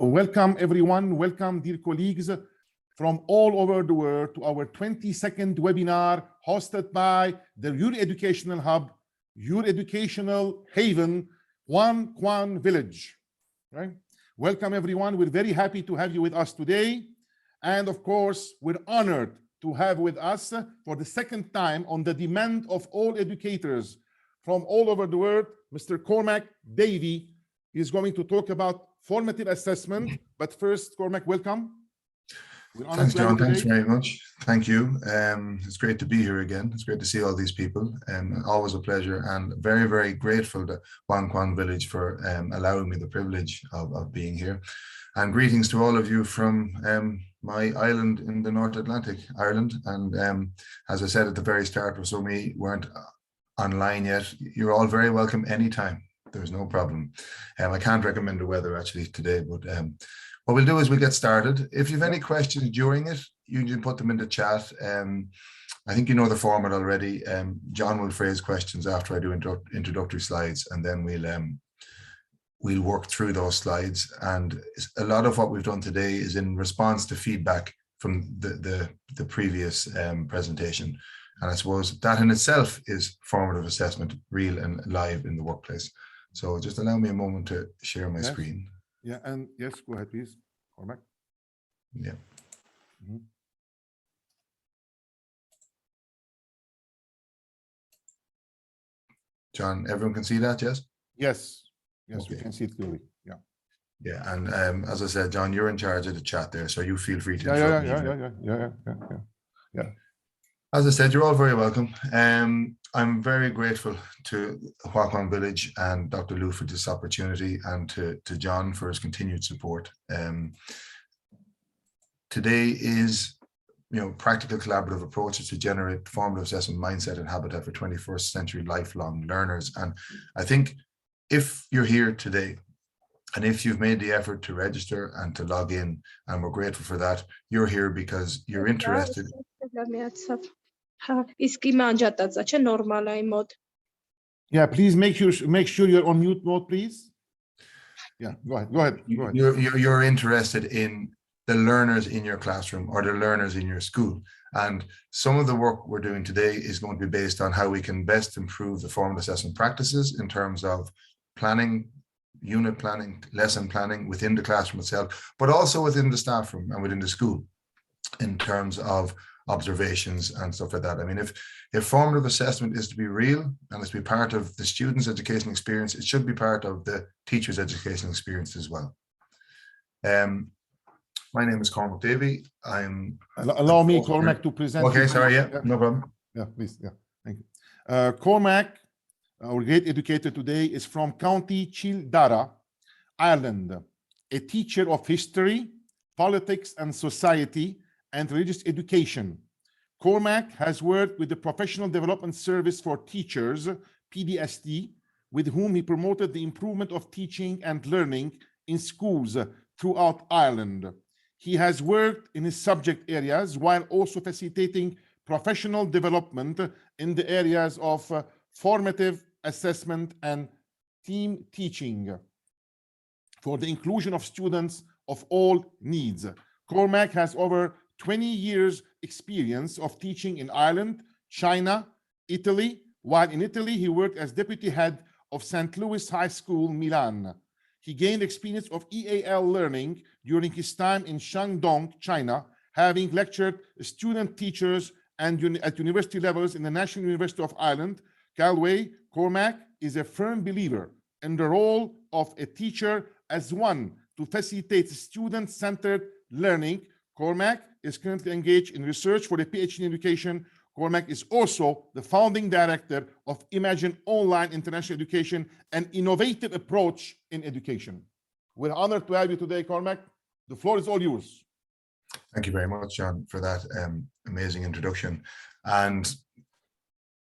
Welcome everyone, welcome dear colleagues from all over the world to our 22nd webinar hosted by your educational hub, your educational haven, Quan Quan Village. Right? Welcome everyone, we're very happy to have you with us today. And of course, we're honored to have with us for the second time on the demand of all educators from all over the world, Mr. Cormac Davey is going to talk about formative assessment. But first, Cormac, welcome. Thanks, John. Thanks very much. Thank you. It's great to be here again. It's great to see all these people. Always a pleasure, and very, very grateful to Quan Quan Village for allowing me the privilege of being here. And greetings to all of you from my island in the North Atlantic, Ireland. And as I said at the very start, so we weren't online yet. You're all very welcome anytime. There's no problem. I can't recommend the weather actually today, but what we'll do is we'll get started. If you have any questions during it, you can put them in the chat. I think you know the format already. John will phrase questions after I do introductory slides, and then we'll work through those slides. And a lot of what we've done today is in response to feedback from the previous presentation. And I suppose that in itself is formative assessment, real and live in the workplace. So just allow me a moment to share my screen. Yeah, and yes, go ahead, please, Cormac. Yeah. John, everyone can see that, yes? Yes, yes, okay. We can see it clearly, yeah. Yeah, and as I said, John, you're in charge of the chat there, so you feel free to Yeah. As I said, you're all very welcome. I'm very grateful to Quan Quan Village and Dr. Lou for this opportunity, and to John for his continued support. Today is, practical collaborative approaches to generate formative assessment mindset and habitat for 21st century lifelong learners. And I think if you're here today, and if you've made the effort to register and to log in, and we're grateful for that, you're here because you're interested. Yeah, please make sure you're on mute mode, please. Yeah, go ahead. You're interested in the learners in your classroom or the learners in your school. And some of the work we're doing today is going to be based on how we can best improve the formative assessment practices in terms of planning, unit planning, lesson planning within the classroom itself, but also within the staff room and within the school in terms of observations and stuff like that. I mean, if formative assessment is to be real and is to be part of the student's educational experience, it should be part of the teacher's educational experience as well. My name is Cormac Davey. Allow me, Cormac, to present. Okay, sorry, yeah, no problem. Yeah, please, yeah, thank you. Cormac, our great educator today, is from County Kildare, Ireland, a teacher of history, politics and society, and religious education. Cormac has worked with the Professional Development Service for Teachers, PDST, with whom he promoted the improvement of teaching and learning in schools throughout Ireland. He has worked in his subject areas while also facilitating professional development in the areas of formative assessment and team teaching for the inclusion of students of all needs. Cormac has over 20 years experience of teaching in Ireland, China, Italy. While in Italy, he worked as deputy head of St. Louis High School, Milan. He gained experience of EAL learning during his time in Shandong, China, having lectured student teachers and at university levels in the National University of Ireland, Galway. Cormac is a firm believer in the role of a teacher as one to facilitate student-centered learning. Cormac is currently engaged in research for a PhD in education. Cormac is also the founding director of Imagine Online International Education, an innovative approach in education. We're honored to have you today, Cormac. The floor is all yours. Thank you very much, John, for that amazing introduction. And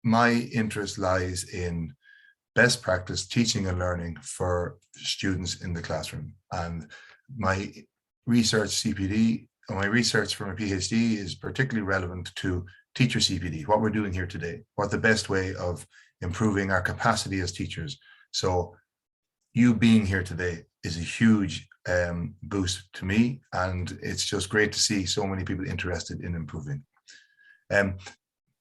my interest lies in best practice teaching and learning for students in the classroom. And my research CPD, or my research for my PhD, is particularly relevant to teacher CPD, what we're doing here today, what the best way of improving our capacity as teachers. So you being here today is a huge boost to me, and it's just great to see so many people interested in improving.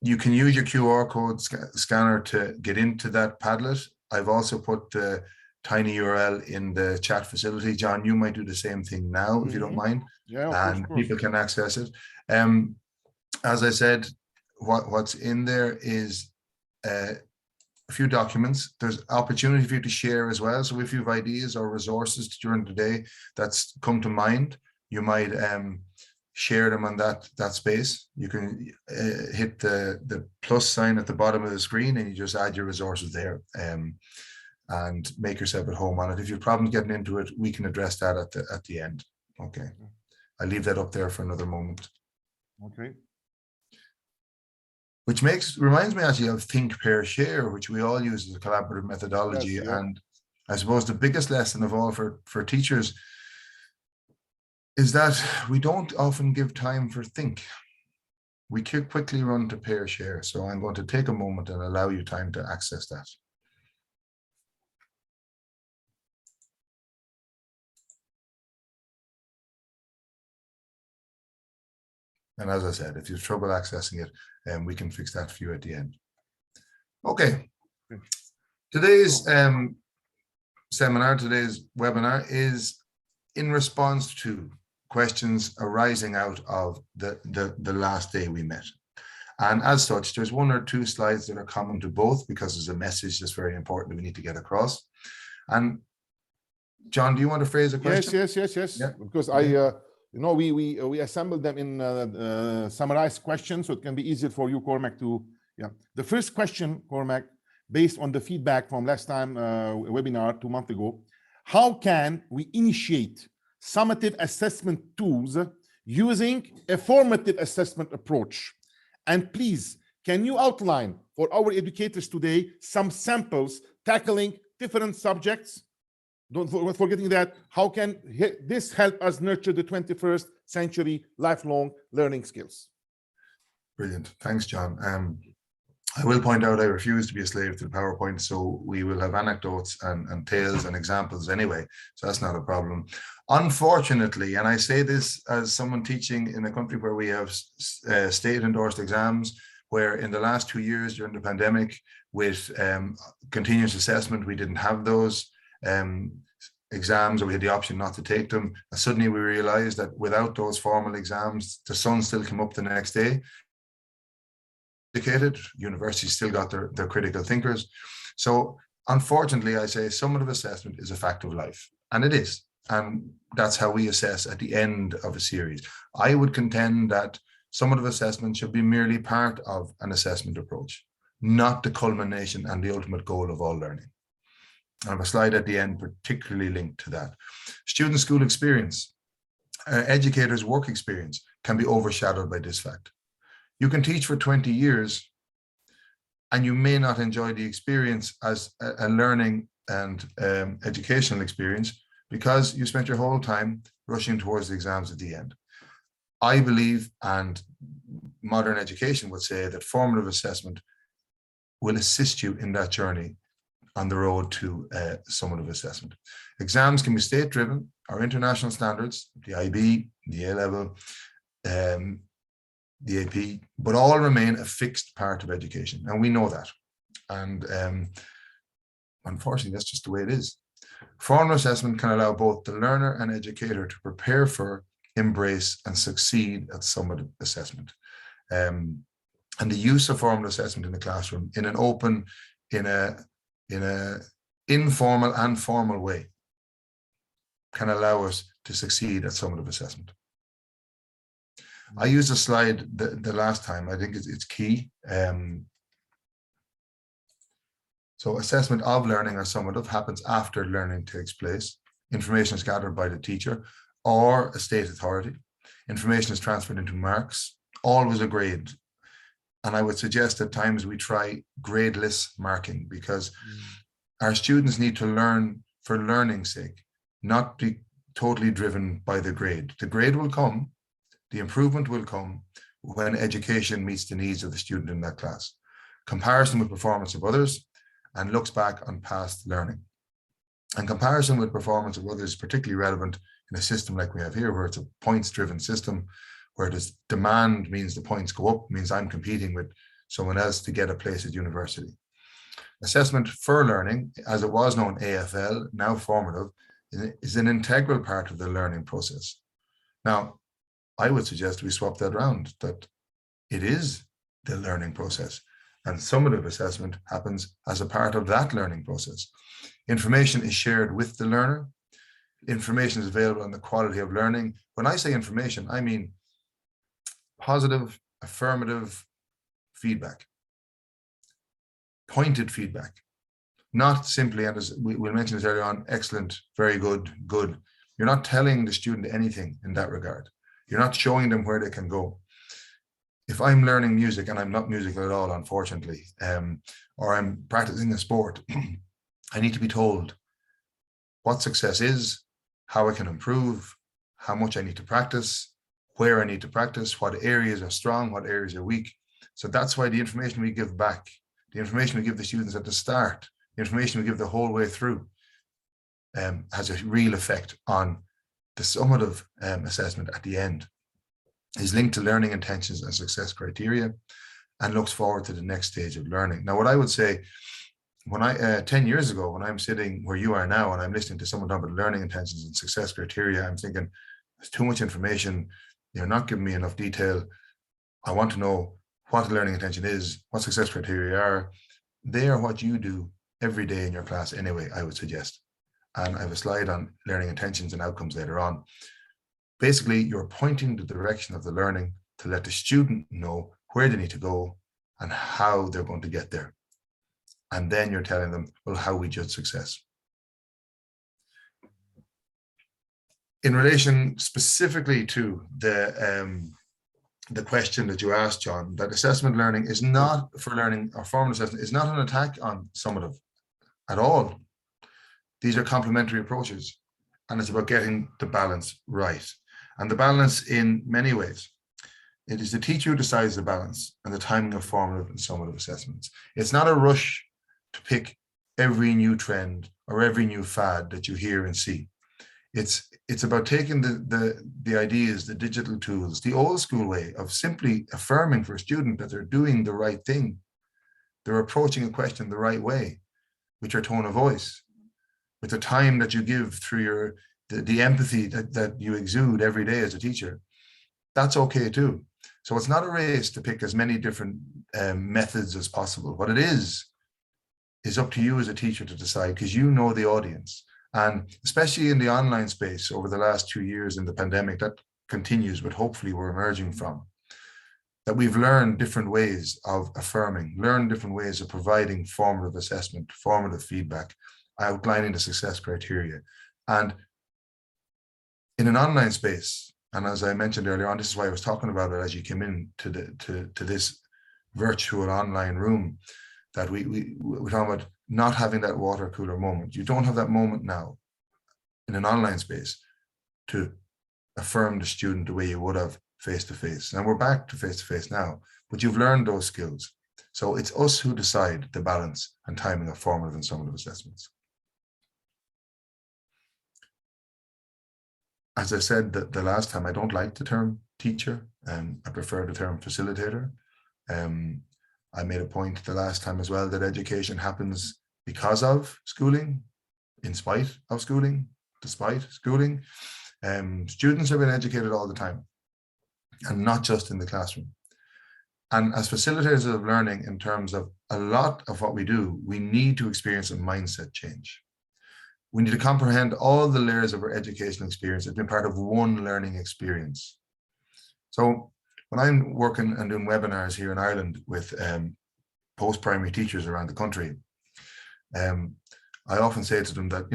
You can use your QR code scanner to get into that Padlet. I've also put the tiny URL in the chat facility. John, you might do the same thing now, if you don't mind. Yeah, and people can access it. As I said, what's in there is a few documents. There's opportunity for you to share as well. So if you have ideas or resources during the day that's come to mind, you might share them on that space. You can hit the plus sign at the bottom of the screen and you just add your resources there and make yourself at home on it. If you have problems getting into it, we can address that at the end. Okay, I'll leave that up there for another moment. Okay. Which reminds me actually of think, pair, share, which we all use as a collaborative methodology. Yes, yeah. And I suppose the biggest lesson of all for teachers is that we don't often give time for think. We quickly run to pair, share. So I'm going to take a moment and allow you time to access that. And as I said, if you have trouble accessing it, we can fix that for you at the end. Okay. Today's today's webinar is in response to questions arising out of the last day we met. And as such, there's one or two slides that are common to both because there's a message that's very important that we need to get across. And John, do you want to phrase a question? Yes. Yeah. Because we assembled them in summarized questions, so it can be easier for you, Cormac, to, The first question, Cormac, based on the feedback from last time webinar 2 months ago, how can we initiate summative assessment tools using a formative assessment approach? And please, can you outline for our educators today some samples tackling different subjects? Don't forgetting that, how can this help us nurture the 21st century lifelong learning skills? Brilliant. Thanks, John. I will point out I refuse to be a slave to the PowerPoint, so we will have anecdotes and tales and examples anyway, so that's not a problem. Unfortunately, and I say this as someone teaching in a country where we have state-endorsed exams, where in the last 2 years during the pandemic with continuous assessment, we didn't have those exams, or we had the option not to take them. And suddenly we realized that without those formal exams, the sun still came up the next day. Educated, universities still got their critical thinkers. So unfortunately, I say summative assessment is a fact of life, and it is. And that's how we assess at the end of a series. I would contend that summative assessment should be merely part of an assessment approach, not the culmination and the ultimate goal of all learning. I have a slide at the end particularly linked to that. Student school experience, educators' work experience can be overshadowed by this fact. You can teach for 20 years and you may not enjoy the experience as a learning and educational experience because you spent your whole time rushing towards the exams at the end. I believe, and modern education would say, that formative assessment will assist you in that journey on the road to summative assessment. Exams can be state-driven or international standards, the IB, the A-level, the AP, but all remain a fixed part of education, and we know that. And unfortunately, that's just the way it is. Formative assessment can allow both the learner and educator to prepare for, embrace, and succeed at summative assessment. And the use of formative assessment in the classroom in an open, in a informal and formal way can allow us to succeed at summative assessment. I used a slide the last time. I think it's key. So assessment of learning or summative happens after learning takes place. Information is gathered by the teacher or a state authority. Information is transferred into marks, always a grade. And I would suggest at times we try gradeless marking because our students need to learn for learning's sake, not be totally driven by the grade. The grade will come, the improvement will come when education meets the needs of the student in that class. Comparison with performance of others and looks back on past learning. And comparison with performance of others is particularly relevant in a system like we have here, where it's a points-driven system, where this demand means the points go up, means I'm competing with someone else to get a place at university. Assessment for learning, as it was known AFL, now formative, is an integral part of the learning process. Now, I would suggest we swap that around, that it is the learning process, and summative assessment happens as a part of that learning process. Information is shared with the learner. Information is available on the quality of learning. When I say information, I mean positive, affirmative feedback, pointed feedback, not simply, and as we'll mention this earlier on, excellent, very good, good. You're not telling the student anything in that regard. You're not showing them where they can go. If I'm learning music, and I'm not musical at all, unfortunately, or I'm practicing a sport, I need to be told what success is, how I can improve, how much I need to practice, where I need to practice, what areas are strong, what areas are weak. So that's why the information we give back, the information we give the students at the start, the information we give the whole way through, has a real effect on the summative assessment at the end. Is linked to learning intentions and success criteria, and looks forward to the next stage of learning. Now, what I would say, when 10 years ago, when I'm sitting where you are now, and I'm listening to someone talk about learning intentions and success criteria, I'm thinking, there's too much information. You're not giving me enough detail. I want to know what the learning intention is, what success criteria are. They are what you do every day in your class anyway, I would suggest. And I have a slide on learning intentions and outcomes later on. Basically, you're pointing the direction of the learning to let the student know where they need to go and how they're going to get there. And then you're telling them, well, how we judge success. In relation specifically to the question that you asked, John, that assessment learning is not for learning, or formative assessment is not an attack on summative at all. These are complementary approaches, and it's about getting the balance right. And the balance in many ways. It is the teacher who decides the balance and the timing of formative and summative assessments. It's not a rush to pick every new trend or every new fad that you hear and see. It's about taking the ideas, the digital tools, the old school way of simply affirming for a student that they're doing the right thing. They're approaching a question the right way, with your tone of voice, with the time that you give through the empathy that you exude every day as a teacher. That's okay too. So it's not a race to pick as many different methods as possible. What it is up to you as a teacher to decide, because you know the audience. And especially in the online space over the last 2 years in the pandemic, that continues, but hopefully we're emerging from, that we've learned different ways of affirming, learned different ways of providing formative assessment, formative feedback, outlining the success criteria. And in an online space, and as I mentioned earlier on, this is why I was talking about it as you came in to this virtual online room, that we're talking about not having that water cooler moment. You don't have that moment now in an online space to affirm the student the way you would have face-to-face. And we're back to face-to-face now, but you've learned those skills. So it's us who decide the balance and timing of formative and summative assessments. As I said the last time, I don't like the term teacher. I prefer the term facilitator. I made a point the last time as well that education happens because of schooling, in spite of schooling, despite schooling. Students are being educated all the time, and not just in the classroom. And as facilitators of learning, in terms of a lot of what we do, we need to experience a mindset change. We need to comprehend all the layers of our educational experience as being part of one learning experience. So when I'm working and doing webinars here in Ireland with post-primary teachers around the country, I often say to them that,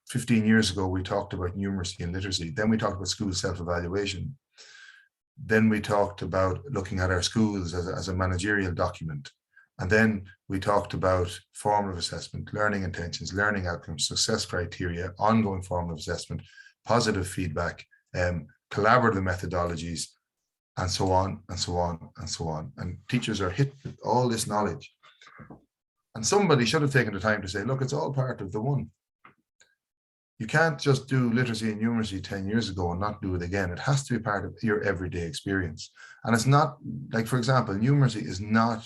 15 years ago, we talked about numeracy and literacy. Then we talked about school self-evaluation. Then we talked about looking at our schools as a managerial document. And then we talked about formative assessment, learning intentions, learning outcomes, success criteria, ongoing formative assessment, positive feedback, collaborative methodologies, and so on, and so on, and so on. And teachers are hit with all this knowledge. And somebody should have taken the time to say, look, it's all part of the one. You can't just do literacy and numeracy 10 years ago and not do it again. It has to be part of your everyday experience. And it's not like, for example, numeracy is not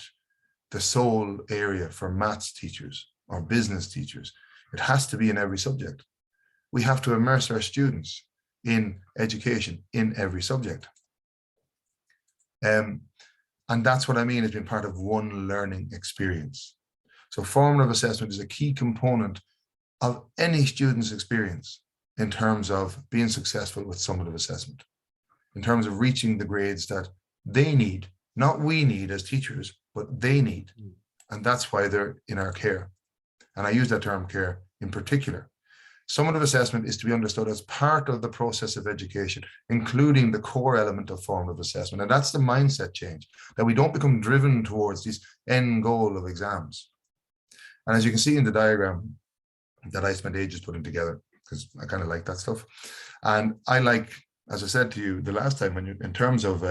the sole area for maths teachers or business teachers. It has to be in every subject. We have to immerse our students in education in every subject. And that's what I mean as being part of one learning experience. So formative assessment is a key component of any student's experience in terms of being successful with summative assessment, in terms of reaching the grades that they need, not we need as teachers, but they need. And that's why they're in our care. And I use that term care in particular. Summative assessment is to be understood as part of the process of education, including the core element of formative assessment. And that's the mindset change, that we don't become driven towards this end goal of exams. And as you can see in the diagram that I spent ages putting together, because I kind of like that stuff. And I like, as I said to you the last time, when you, in terms of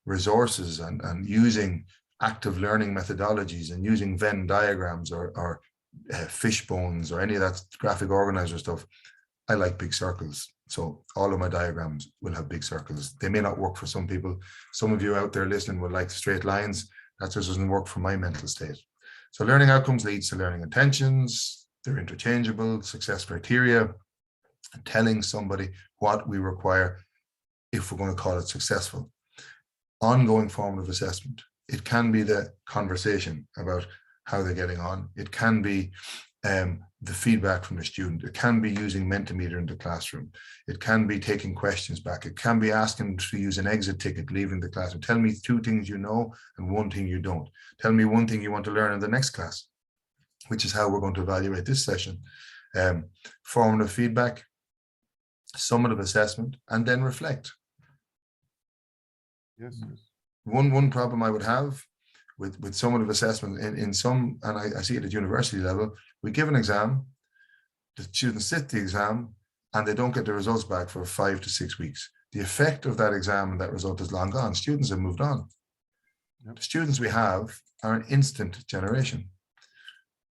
resources and using active learning methodologies and using Venn diagrams or fish bones or any of that graphic organizer stuff, I like big circles. So all of my diagrams will have big circles. They may not work for some people. Some of you out there listening will like straight lines. That just doesn't work for my mental state. So learning outcomes leads to learning intentions. They're interchangeable, success criteria, and telling somebody what we require if we're going to call it successful. Ongoing formative assessment. It can be the conversation about how they're getting on. It can be the feedback from the student. It can be using Mentimeter in the classroom. It can be taking questions back. It can be asking to use an exit ticket, leaving the classroom. Tell me 2 things you know and 1 thing you don't. Tell me 1 thing you want to learn in the next class, which is how we're going to evaluate this session. Formative feedback, summative assessment, and then reflect. Yes. One problem I would have with summative assessment in some, and I see it at university level, we give an exam, the students sit the exam, and they don't get the results back for 5 to 6 weeks. The effect of that exam and that result is long gone. Students have moved on. Yep. The students we have are an instant generation.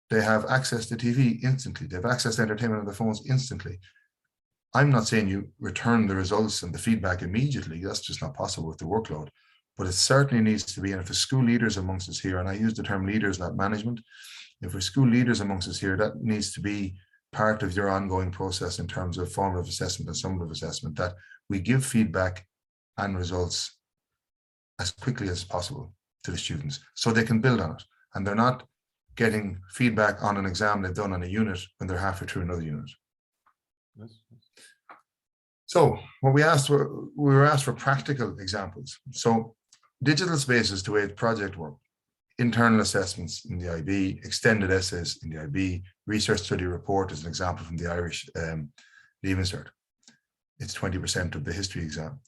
They have access to TV instantly. They have access to entertainment on their phones instantly. I'm not saying you return the results and the feedback immediately. That's just not possible with the workload. But it certainly needs to be, and if there's school leaders amongst us here, and I use the term leaders, not management, if there's school leaders amongst us here, that needs to be part of your ongoing process in terms of formative assessment and summative assessment, that we give feedback and results as quickly as possible to the students so they can build on it. And they're not getting feedback on an exam they've done on a unit when they're halfway through another unit. Yes. So what we were asked for practical examples. So digital spaces to aid project work, internal assessments in the IB, extended essays in the IB, research study report is an example from the Irish Leaving Cert. It's 20% of the history exam.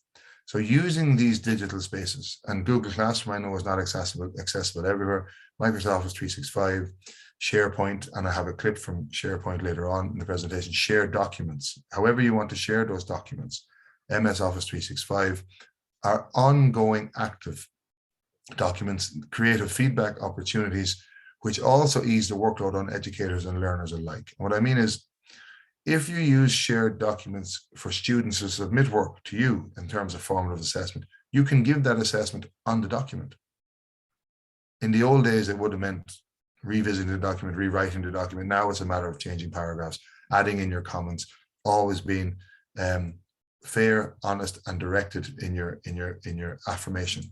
So using these digital spaces, and Google Classroom I know is not accessible everywhere, Microsoft Office 365, SharePoint, and I have a clip from SharePoint later on in the presentation, share documents, however you want to share those documents, MS Office 365, are ongoing active documents, creative feedback opportunities, which also ease the workload on educators and learners alike. And what I mean is, if you use shared documents for students to submit work to you in terms of formative assessment, you can give that assessment on the document. In the old days, it would have meant revisiting the document, rewriting the document. Now it's a matter of changing paragraphs, adding in your comments, always being fair, honest, and directed in your affirmation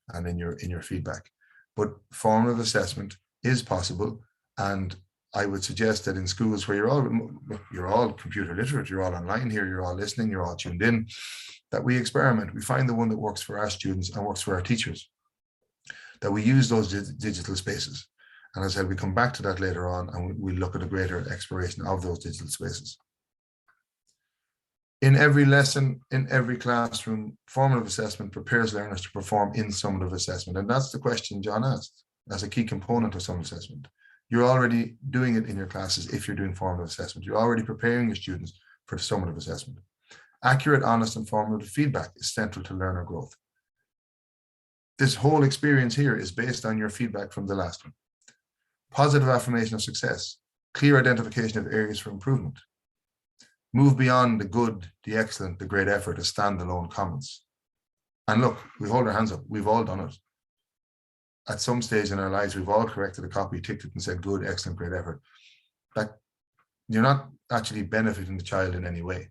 and in your feedback. But formative assessment is possible, and I would suggest that in schools where you're all computer literate, you're all online here, you're all listening, you're all tuned in, that we experiment, we find the one that works for our students and works for our teachers, that we use those digital spaces. And as I said, we come back to that later on, and we look at a greater exploration of those digital spaces. In every lesson, in every classroom, formative assessment prepares learners to perform in summative assessment. And that's the question John asked. That's a key component of summative assessment. You're already doing it in your classes if you're doing formative assessment. You're already preparing your students for the summative assessment. Accurate, honest, and formative feedback is central to learner growth. This whole experience here is based on your feedback from the last one. Positive affirmation of success, clear identification of areas for improvement. Move beyond the good, the excellent, the great effort as standalone comments. And look, we hold our hands up. We've all done it. At some stage in our lives, we've all corrected a copy, ticked it and said, good, excellent, great effort. That you're not actually benefiting the child in any way.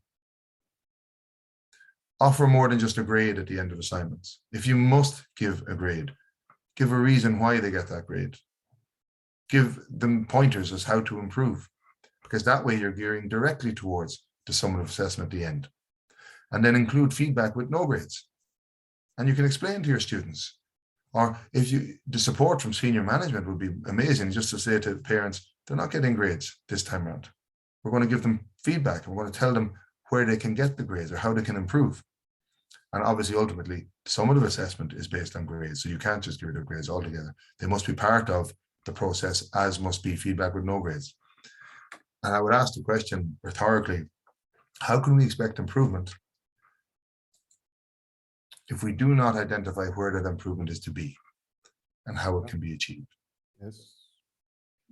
Offer more than just a grade at the end of assignments. If you must give a grade, give a reason why they get that grade. Give them pointers as how to improve, because that way you're gearing directly towards the summative assessment at the end. And then include feedback with no grades. And you can explain to your students, or if the support from senior management would be amazing, just to say to parents, they're not getting grades this time around. We're going to give them feedback. We're going to tell them where they can get the grades or how they can improve. And obviously, ultimately, summative assessment is based on grades. So you can't just get rid of grades altogether. They must be part of the process, as must be feedback with no grades. And I would ask the question rhetorically, how can we expect improvement if we do not identify where that improvement is to be and how it can be achieved? Yes.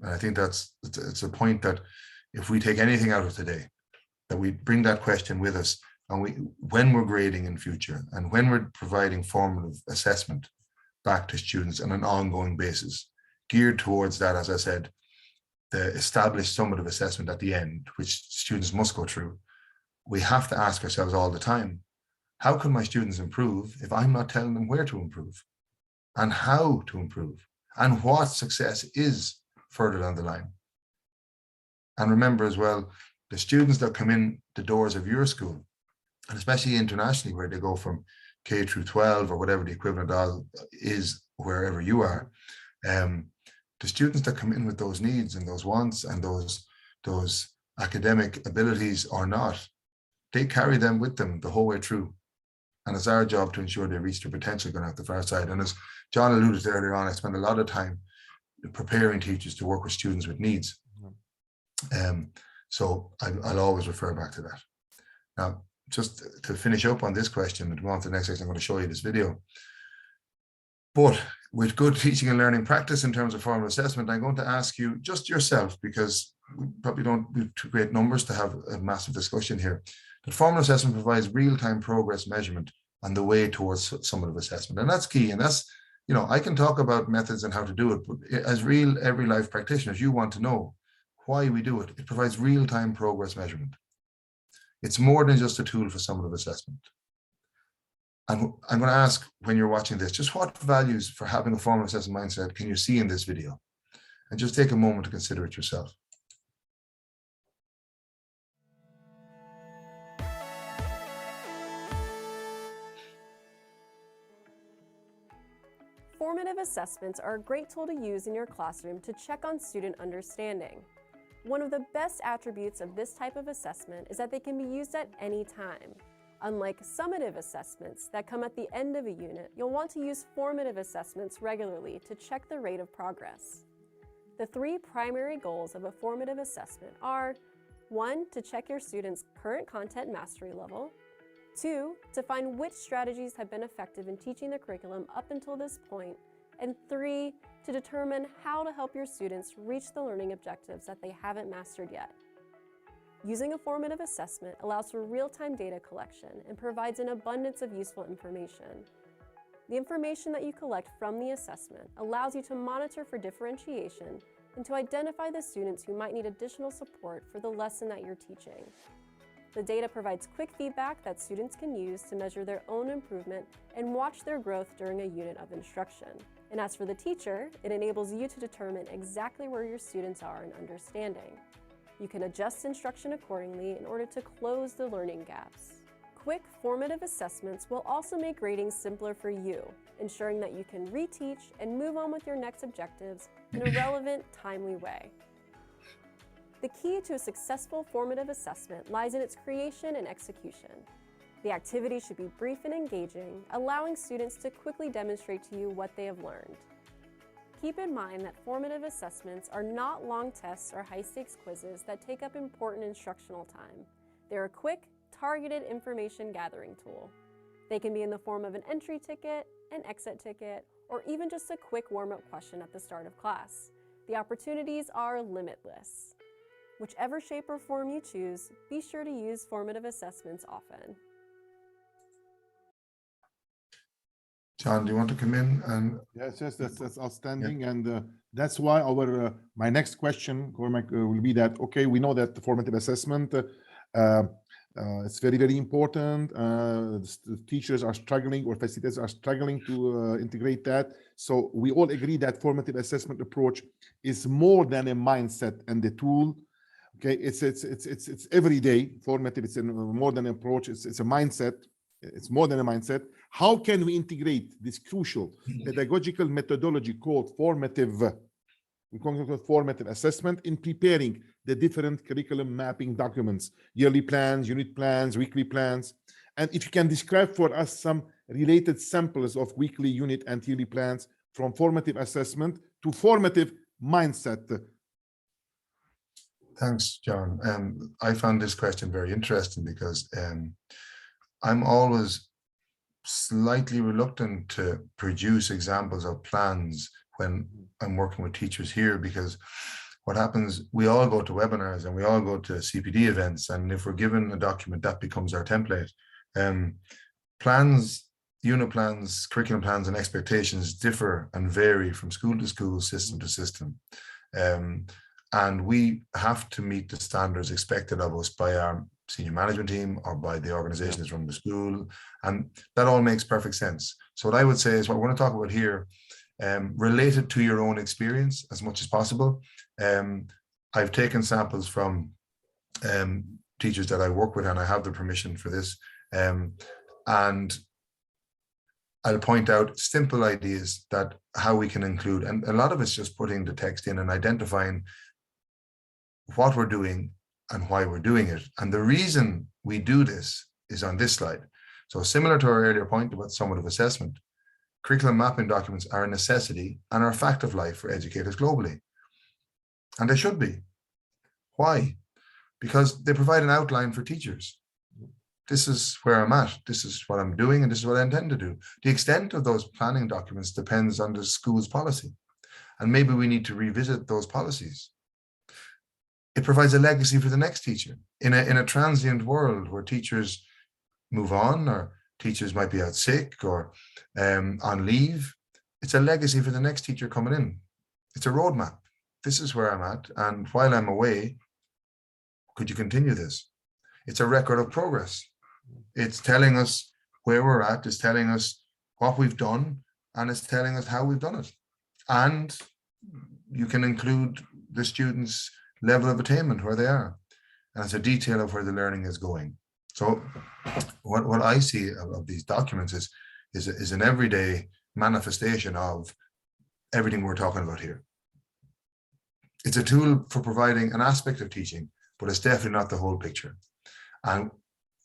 And I think it's a point that if we take anything out of today, that we bring that question with us, and when we're grading in future and when we're providing formative assessment back to students on an ongoing basis, geared towards that, as I said, the established summative assessment at the end, which students must go through, we have to ask ourselves all the time, how can my students improve if I'm not telling them where to improve and how to improve and what success is further down the line? And remember as well, the students that come in the doors of your school, and especially internationally, where they go from K through 12 or whatever the equivalent is wherever you are, the students that come in with those needs and those wants and those academic abilities or not, they carry them with them the whole way through. And it's our job to ensure they reach their potential going out the far side. And as John alluded to earlier on, I spend a lot of time preparing teachers to work with students with needs. So I'll always refer back to that. Now, just to finish up on this question and go on to the next section, I'm going to show you this video. But with good teaching and learning practice in terms of formative assessment, I'm going to ask you just yourself, because we probably don't have too great numbers to have a massive discussion here, that formative assessment provides real-time progress measurement on the way towards summative assessment. And that's key. And that's, I can talk about methods and how to do it, but as real every life practitioners, you want to know why we do it. It provides real-time progress measurement. It's more than just a tool for summative assessment. And I'm going to ask, when you're watching this, just what values for having a formative assessment mindset can you see in this video? And just take a moment to consider it yourself. Formative assessments are a great tool to use in your classroom to check on student understanding. One of the best attributes of this type of assessment is that they can be used at any time. Unlike summative assessments that come at the end of a unit, you'll want to use formative assessments regularly to check the rate of progress. The three primary goals of a formative assessment are: 1, to check your students' current content mastery level; 2, to find which strategies have been effective in teaching the curriculum up until this point; and 3, to determine how to help your students reach the learning objectives that they haven't mastered yet. Using a formative assessment allows for real-time data collection and provides an abundance of useful information. The information that you collect from the assessment allows you to monitor for differentiation and to identify the students who might need additional support for the lesson that you're teaching. The data provides quick feedback that students can use to measure their own improvement and watch their growth during a unit of instruction. And as for the teacher, it enables you to determine exactly where your students are in understanding. You can adjust instruction accordingly in order to close the learning gaps. Quick formative assessments will also make grading simpler for you, ensuring that you can reteach and move on with your next objectives in a relevant, timely way. The key to a successful formative assessment lies in its creation and execution. The activity should be brief and engaging, allowing students to quickly demonstrate to you what they have learned. Keep in mind that formative assessments are not long tests or high-stakes quizzes that take up important instructional time. They're a quick, targeted information gathering tool. They can be in the form of an entry ticket, an exit ticket, or even just a quick warm-up question at the start of class. The opportunities are limitless. Whichever shape or form you choose, be sure to use formative assessments often. John, do you want to come in? And yes, that's outstanding, and that's why our my next question, Cormac, will be that okay, we know that the formative assessment it's very important. The teachers are struggling, or facilitators are struggling to integrate that. So we all agree that formative assessment approach is more than a mindset and a tool. Okay, it's every day formative. It's more than an approach. It's a mindset. It's more than a mindset. How can we integrate this crucial pedagogical methodology called formative assessment in preparing the different curriculum mapping documents, yearly plans, unit plans, weekly plans? And if you can describe for us some related samples of weekly, unit, and yearly plans from formative assessment to formative mindset. Thanks, John. I found this question very interesting because I'm always slightly reluctant to produce examples of plans when I'm working with teachers here, because what happens, we all go to webinars and we all go to CPD events, and if we're given a document, that becomes our template. Plans, unit plans, curriculum plans, and expectations differ and vary from school to school, system to system. And we have to meet the standards expected of us by our senior management team or by the organization that's running the school. And that all makes perfect sense. So what I would say is what we're going to talk about here, related to your own experience as much as possible. I've taken samples from teachers that I work with, and I have the permission for this. And I'll point out simple ideas that how we can include, and a lot of it's just putting the text in and identifying what we're doing and why we're doing it. And the reason we do this is on this slide. So similar to our earlier point about summative assessment, curriculum mapping documents are a necessity and are a fact of life for educators globally. And they should be. Why? Because they provide an outline for teachers. This is where I'm at, this is what I'm doing, and this is what I intend to do. The extent of those planning documents depends on the school's policy. And maybe we need to revisit those policies. It provides a legacy for the next teacher. In a transient world where teachers move on, or teachers might be out sick or on leave, it's a legacy for the next teacher coming in. It's a roadmap. This is where I'm at, and while I'm away, could you continue this? It's a record of progress. It's telling us where we're at, it's telling us what we've done, and it's telling us how we've done it. And you can include the students' level of attainment, where they are. And it's a detail of where the learning is going. So what I see of these documents is an everyday manifestation of everything we're talking about here. It's a tool for providing an aspect of teaching, but it's definitely not the whole picture. And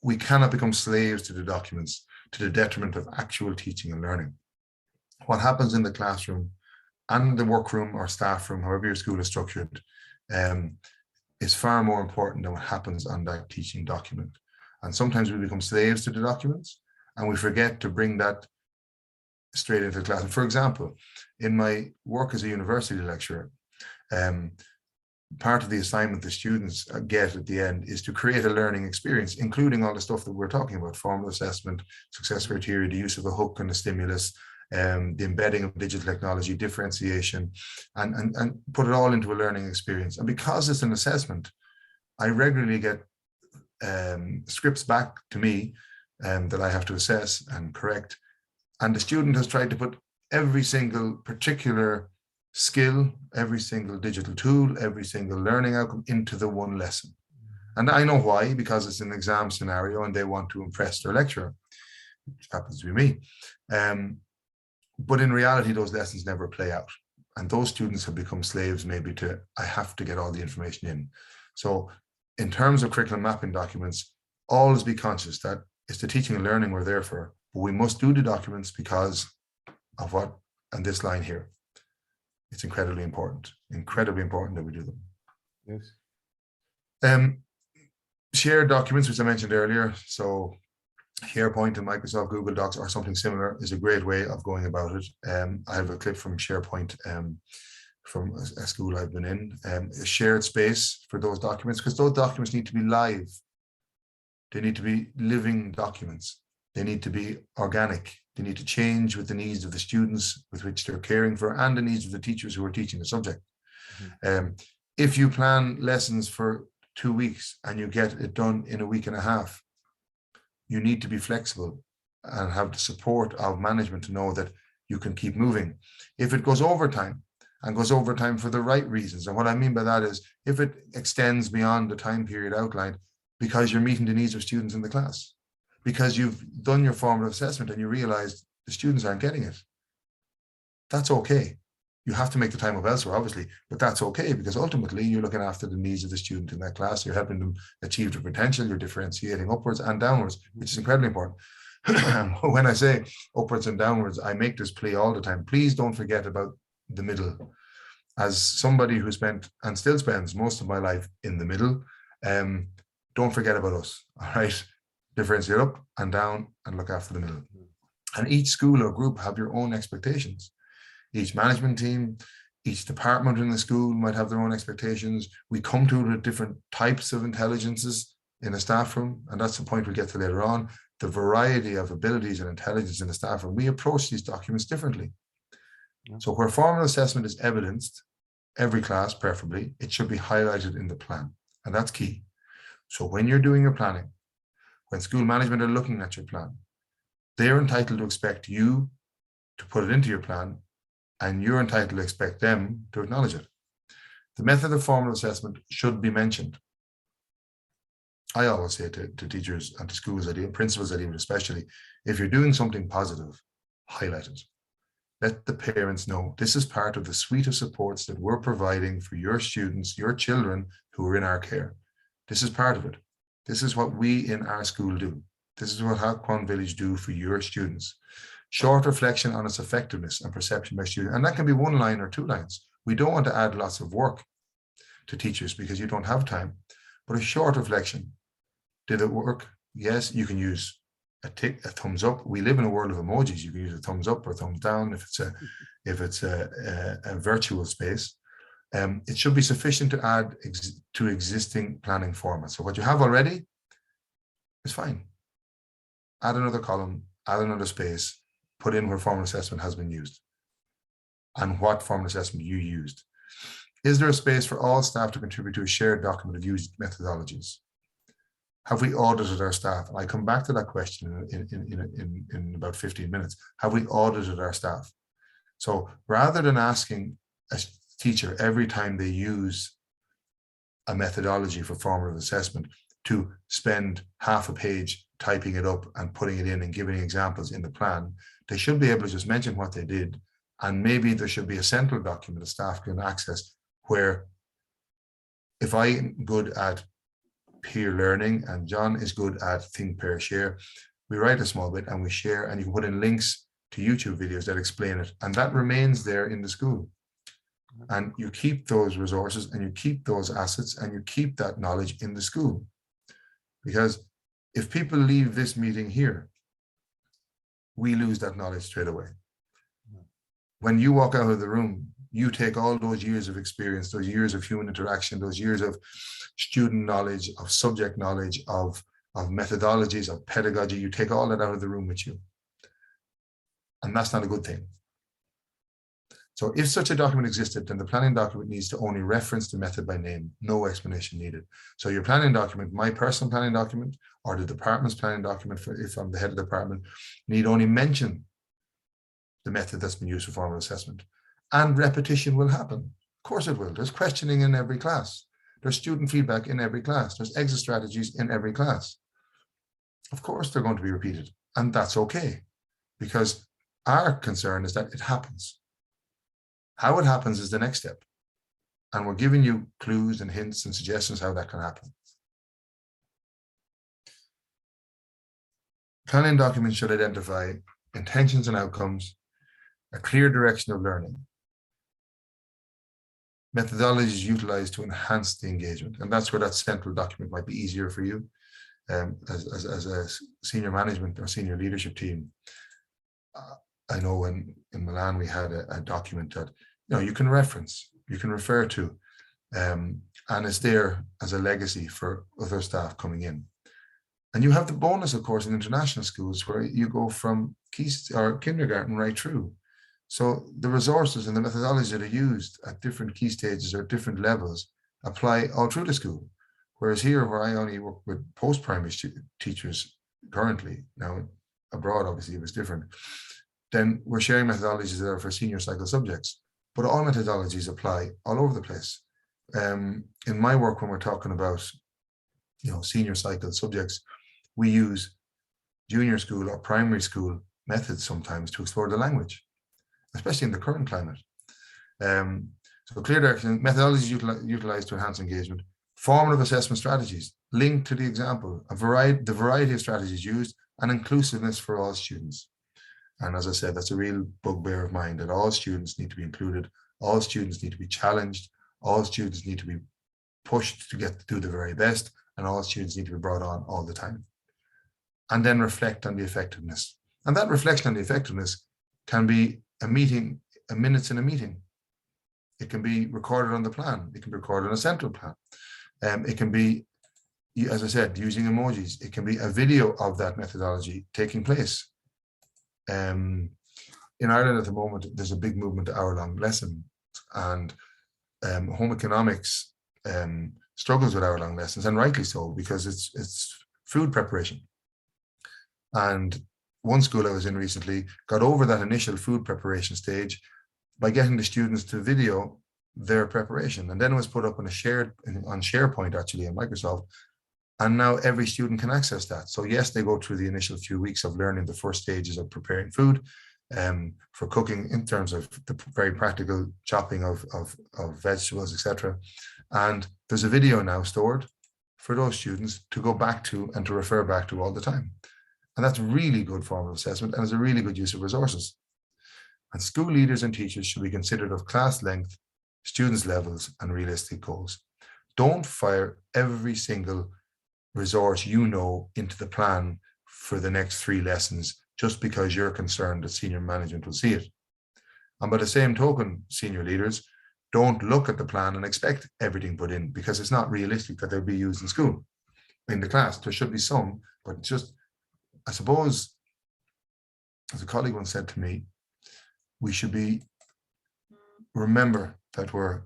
we cannot become slaves to the documents to the detriment of actual teaching and learning. What happens in the classroom and the workroom or staff room, however your school is structured, is far more important than what happens on that teaching document. And sometimes we become slaves to the documents and we forget to bring that straight into the classroom. For example, in my work as a university lecturer, part of the assignment the students get at the end is to create a learning experience, including all the stuff that we're talking about: formative assessment, success criteria, the use of a hook and a stimulus, the embedding of digital technology, differentiation, and put it all into a learning experience. And because it's an assessment, I regularly get scripts back to me that I have to assess and correct. And the student has tried to put every single particular skill, every single digital tool, every single learning outcome into the one lesson. And I know why, because it's an exam scenario and they want to impress their lecturer, which happens to be me. But in reality, those lessons never play out. And those students have become slaves maybe to, I have to get all the information in. So in terms of curriculum mapping documents, always be conscious that it's the teaching and learning we're there for, but we must do the documents because of what, and this line here. It's incredibly important that we do them. Yes. Shared documents, which I mentioned earlier. So SharePoint and Microsoft Google Docs or something similar is a great way of going about it. I have a clip from SharePoint from a school I've been in, a shared space for those documents, because those documents need to be live. They need to be living documents. They need to be organic. They need to change with the needs of the students with which they're caring for and the needs of the teachers who are teaching the subject. If you plan lessons for 2 weeks and you get it done in a week and a half, you need to be flexible and have the support of management to know that you can keep moving. If it goes overtime and goes overtime for the right reasons, and what I mean by that is if it extends beyond the time period outlined because you're meeting the needs of students in the class, because you've done your formative assessment and you realize the students aren't getting it, that's okay. You have to make the time up elsewhere, obviously, but that's okay, because ultimately you're looking after the needs of the student in that class. You're helping them achieve their potential. You're differentiating upwards and downwards, which is incredibly important. When I say upwards and downwards, I make this plea all the time. Please don't forget about the middle. As somebody who spent and still spends most of my life in the middle, don't forget about us, all right? Differentiate up and down and look after the middle. And each school or group have your own expectations. Each management team, each department in the school might have their own expectations. We come to it with different types of intelligences in a staff room, and that's the point we'll get to later on. The variety of abilities and intelligence in the staff room, we approach these documents differently. So where formal assessment is evidenced, every class preferably, it should be highlighted in the plan, and that's key. So when you're doing your planning, when school management are looking at your plan, they're entitled to expect you to put it into your plan, and you're entitled to expect them to acknowledge it. The method of formal assessment should be mentioned. I always say to teachers and to schools, principals, especially, if you're doing something positive, highlight it. Let the parents know this is part of the suite of supports that we're providing for your students, your children who are in our care. This is part of it. This is what we in our school do. This is what Acclaimed Village do for your students. Short reflection on its effectiveness and perception by students. And that can be 1 line or 2 lines. We don't want to add lots of work to teachers because you don't have time, but a short reflection. Did it work? Yes, you can use a tick, a thumbs up. We live in a world of emojis. You can use a thumbs up or thumbs down if it's a virtual space. It should be sufficient to add to existing planning formats. So what you have already is fine. Add another column, add another space, put in where formal assessment has been used and what formal assessment you used. Is there a space for all staff to contribute to a shared document of used methodologies? Have we audited our staff? And I come back to that question in about 15 minutes. Have we audited our staff? So rather than asking a teacher every time they use a methodology for formative assessment to spend half a page typing it up and putting it in and giving examples in the plan, they should be able to just mention what they did. And maybe there should be a central document that staff can access where if I'm good at peer learning and John is good at think, pair, share, we write a small bit and we share, and you can put in links to YouTube videos that explain it. And that remains there in the school. And you keep those resources and you keep those assets and you keep that knowledge in the school. Because if people leave this meeting here, we lose that knowledge straight away. When you walk out of the room, you take all those years of experience, those years of human interaction, those years of student knowledge, of subject knowledge, of methodologies, of pedagogy, you take all that out of the room with you. And that's not a good thing. So if such a document existed, then the planning document needs to only reference the method by name, no explanation needed. So your planning document, my personal planning document, or the department's planning document, if I'm the head of the department, need only mention the method that's been used for formal assessment. And repetition will happen. Of course it will. There's questioning in every class. There's student feedback in every class. There's exit strategies in every class. Of course they're going to be repeated. And that's okay. Because our concern is that it happens. How it happens is the next step. And we're giving you clues and hints and suggestions how that can happen. Planning documents should identify intentions and outcomes, a clear direction of learning, methodologies utilized to enhance the engagement. And that's where that central document might be easier for you as a senior management or senior leadership team. I know in Milan, we had a document that you can reference, you can refer to, and it's there as a legacy for other staff coming in. And you have the bonus, of course, in international schools where you go from kindergarten right through. So the resources and the methodologies that are used at different key stages or different levels apply all through the school. Whereas here, where I only work with post-primary teachers currently, now abroad obviously it was different, then we're sharing methodologies that are for senior cycle subjects, but all methodologies apply all over the place. In my work, when we're talking about senior cycle subjects, we use junior school or primary school methods sometimes to explore the language, especially in the current climate. So clear direction, methodologies utilized to enhance engagement, formative assessment strategies linked to the example, the variety of strategies used, and inclusiveness for all students. And as I said, that's a real bugbear of mine, that all students need to be included, all students need to be challenged, all students need to be pushed to do the very best, and all students need to be brought on all the time. And then reflect on the effectiveness. And that reflection on the effectiveness can be a meeting, minutes in a meeting. It can be recorded on the plan. It can be recorded on a central plan. It can be, as I said, using emojis. It can be a video of that methodology taking place. In Ireland at the moment, there's a big movement to hour-long lessons, and home economics struggles with hour-long lessons, and rightly so, because it's food preparation. And one school I was in recently got over that initial food preparation stage by getting the students to video their preparation, and then it was put up on SharePoint actually in Microsoft, and now every student can access that. So yes, they go through the initial few weeks of learning the first stages of preparing food for cooking in terms of the very practical chopping of vegetables, etc. And there's a video now stored for those students to go back to and to refer back to all the time. And that's really good form of assessment, and is a really good use of resources. And school leaders and teachers should be considerate of class length, students' levels, and realistic goals. Don't fire every single resource into the plan for the next 3 lessons just because you're concerned that senior management will see it. And by the same token, senior leaders, don't look at the plan and expect everything put in, because it's not realistic that they'll be used in school, in the class. There should be some, but it's just, I suppose, as a colleague once said to me, we should remember that we're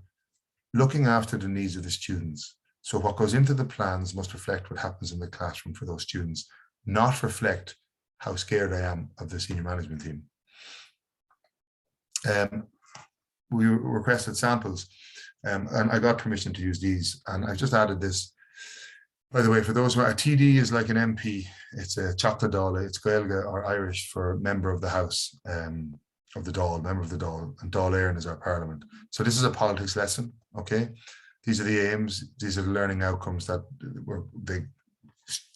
looking after the needs of the students. So what goes into the plans must reflect what happens in the classroom for those students, not reflect how scared I am of the senior management team. We requested samples, and I got permission to use these, and I just added this. By the way, for those who are, a TD is like an MP. It's a chocolate doll. It's Gaeilge or Irish for member of the House, of the Dáil, member of the Dáil, and Dáil Éireann is our parliament. So this is a politics lesson, okay? These are the aims, these are the learning outcomes that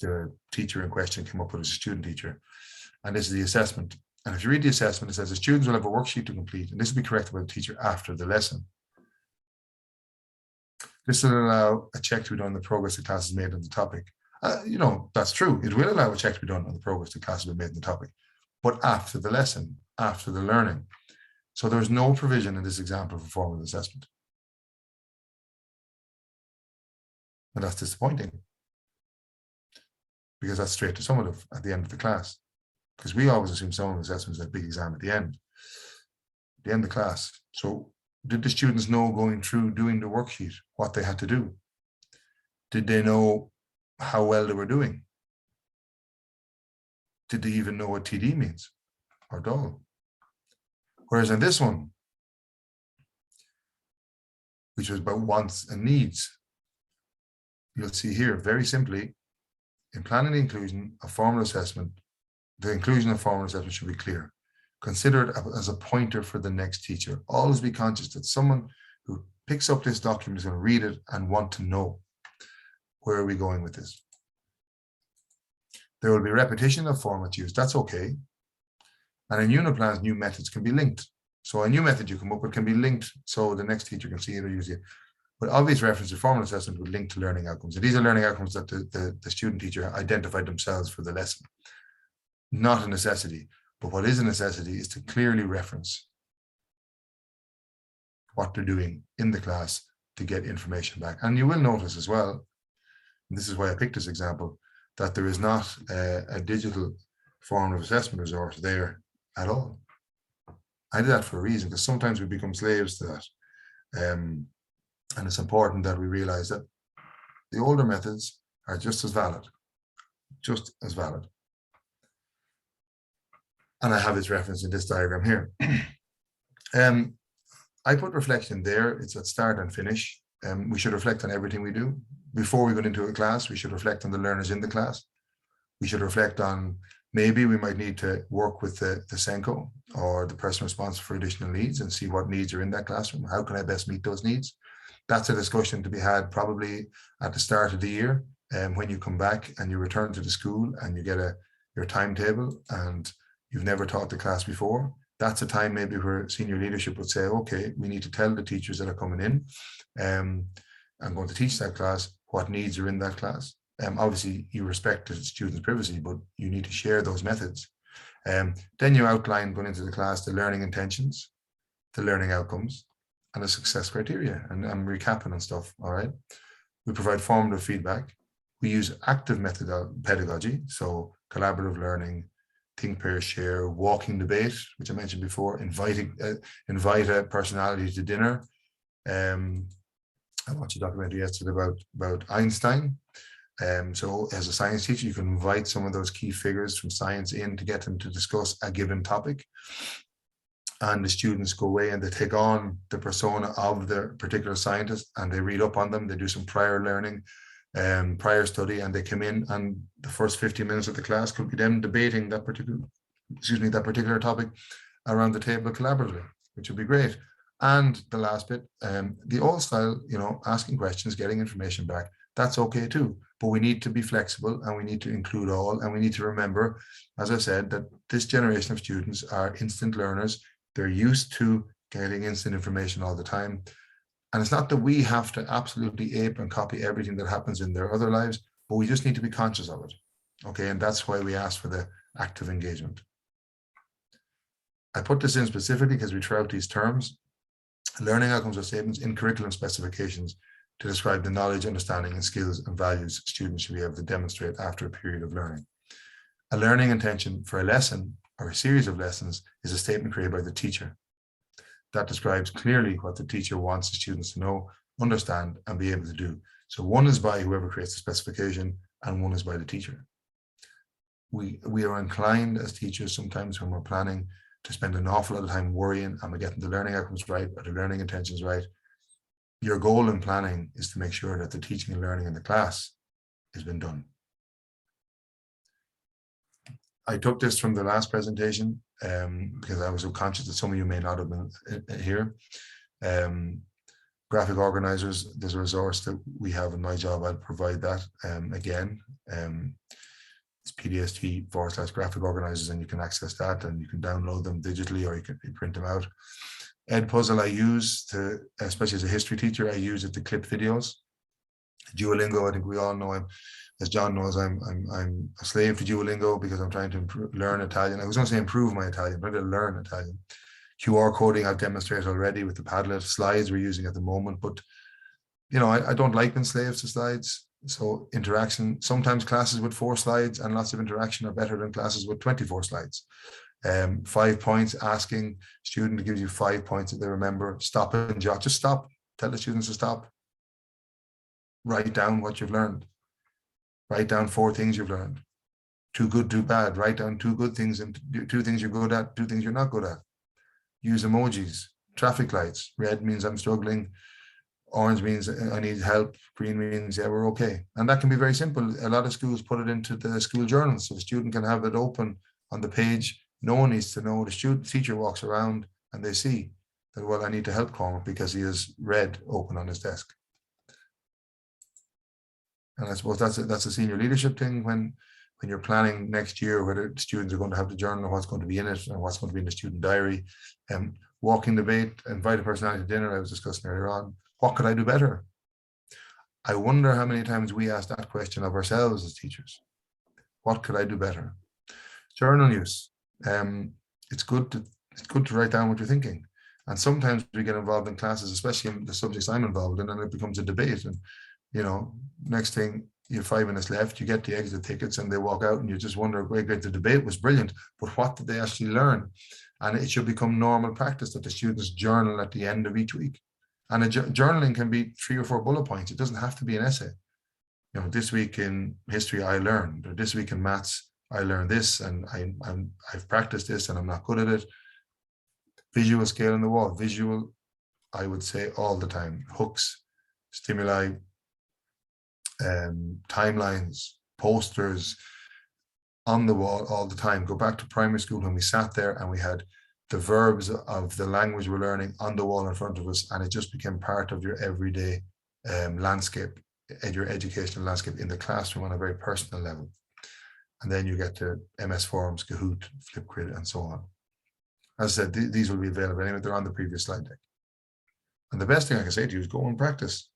the teacher in question came up with as a student teacher. And this is the assessment. And if you read the assessment, it says the students will have a worksheet to complete, and this will be corrected by the teacher after the lesson. This will allow a check to be done on the progress the class has made on the topic. That's true. It will allow a check to be done on the progress the class has made on the topic, but after the lesson, after the learning. So there's no provision in this example for formative assessment. And that's disappointing, because that's straight to summative at the end of the class. Because we always assume summative assessment is a big exam at the end of the class. So did the students know going through doing the worksheet what they had to do? Did they know how well they were doing? Did they even know what TD means or Dáil? Whereas in this one, which was about wants and needs, you'll see here very simply, in planning the inclusion of formal assessment, the inclusion of formal assessment should be clear. Consider it as a pointer for the next teacher. Always be conscious that someone who picks up this document is going to read it and want to know, where are we going with this? There will be repetition of format used. That's okay. And in unit plans, new methods can be linked. So a new method you come up with can be linked so the next teacher can see it or use it. But obvious reference to formal assessment would link to learning outcomes. And these are learning outcomes that the student teacher identified themselves for the lesson. Not a necessity, but what is a necessity is to clearly reference what they're doing in the class to get information back. And you will notice as well, and this is why I picked this example, that there is not a digital formative assessment resource there at all. I did that for a reason, because sometimes we become slaves to that. And it's important that we realize that the older methods are just as valid. And I have its reference in this diagram here. I put reflection there. It's at start and finish. We should reflect on everything we do. Before we go into a class, we should reflect on the learners in the class. We should reflect on, maybe we might need to work with the SENCO or the person responsible for additional needs and see what needs are in that classroom. How can I best meet those needs? That's a discussion to be had probably at the start of the year. And when you come back and you return to the school and you get your timetable and you've never taught the class before, that's a time maybe where senior leadership would say, okay, we need to tell the teachers that are coming in, I'm going to teach that class, what needs are in that class. Obviously, you respect the students' privacy, but you need to share those methods. Then you outline going into the class the learning intentions, the learning outcomes, and the success criteria. And I'm recapping on stuff, all right? We provide formative feedback. We use active pedagogy, so collaborative learning, think, pair, share, walking debate, which I mentioned before, invite a personality to dinner. I watched a documentary yesterday about Einstein. So as a science teacher, you can invite some of those key figures from science in to get them to discuss a given topic. And the students go away and they take on the persona of the particular scientist and they read up on them. They do some prior learning, prior study, and they come in, and the first 50 minutes of the class could be them debating that particular topic around the table collaboratively, which would be great. And the last bit, the old style, asking questions, getting information back, that's okay too. But we need to be flexible and we need to include all, and we need to remember, as I said, that this generation of students are instant learners. They're used to getting instant information all the time. And it's not that we have to absolutely ape and copy everything that happens in their other lives, but we just need to be conscious of it. Okay, and that's why we ask for the active engagement. I put this in specifically because we throw out these terms. Learning outcomes are statements in curriculum specifications to describe the knowledge, understanding, and skills and values students should be able to demonstrate after a period of learning. A learning intention for a lesson or a series of lessons is a statement created by the teacher that describes clearly what the teacher wants the students to know, understand, and be able to do. So one is by whoever creates the specification, and one is by the teacher. We are inclined as teachers sometimes when we're planning to spend an awful lot of time worrying, am I getting the learning outcomes right? Are the learning intentions right? Your goal in planning is to make sure that the teaching and learning in the class has been done. I took this from the last presentation because I was so conscious that some of you may not have been here. Graphic organizers, there's a resource that we have in my job. I'll provide that again. It's PDST/graphic organizers, and you can access that and you can download them digitally or you can print them out. Edpuzzle I use to, especially as a history teacher, I use it to clip videos. Duolingo, I think we all know, as John knows, I'm a slave to Duolingo because I'm trying to learn Italian. I was going to say improve my Italian, I'm trying to learn Italian. QR coding I've demonstrated already with the Padlet. Slides we're using at the moment, but I don't like being slaves to slides. So interaction, sometimes classes with 4 slides and lots of interaction are better than classes with 24 slides. 5 points, asking student to give you 5 points that they remember. Stop and jot, just stop. Tell the students to stop. Write down what you've learned. Write down 4 things you've learned. Too good, too bad. Write down 2 good things and 2 things you're good at, 2 things you're not good at. Use emojis. Traffic lights. Red means I'm struggling. Orange means I need help. Green means, yeah, we're okay. And that can be very simple. A lot of schools put it into the school journal so the student can have it open on the page. No one needs to know. The teacher walks around and they see that, well, I need to help Cormac because he has red open on his desk. And I suppose that's a senior leadership thing when you're planning next year whether students are going to have the journal or what's going to be in it and what's going to be in the student diary. Walking debate, invite a personality to dinner, I was discussing earlier on. What could I do better? I wonder how many times we ask that question of ourselves as teachers. What could I do better? Journal use. It's good to write down what you're thinking. And sometimes we get involved in classes, especially in the subjects I'm involved in, and it becomes a debate. And, you know, next thing, you have 5 minutes left, you get the exit tickets and they walk out and you just wonder, great, the debate was brilliant, but what did they actually learn? And it should become normal practice that the students journal at the end of each week. And journaling can be 3 or 4 bullet points. It doesn't have to be an essay. You know, this week in history, I learned, or this week in maths, I learned this, and I've practiced this and I'm not good at it. Visual scale on the wall, visual, I would say all the time, hooks, stimuli, timelines, posters on the wall all the time. Go back to primary school when we sat there and we had the verbs of the language we're learning on the wall in front of us, and it just became part of your everyday landscape, your educational landscape in the classroom on a very personal level. And then you get to MS Forms, Kahoot, Flipgrid, and so on. As I said, these will be available anyway. They're on the previous slide deck. And the best thing I can say to you is go and practice.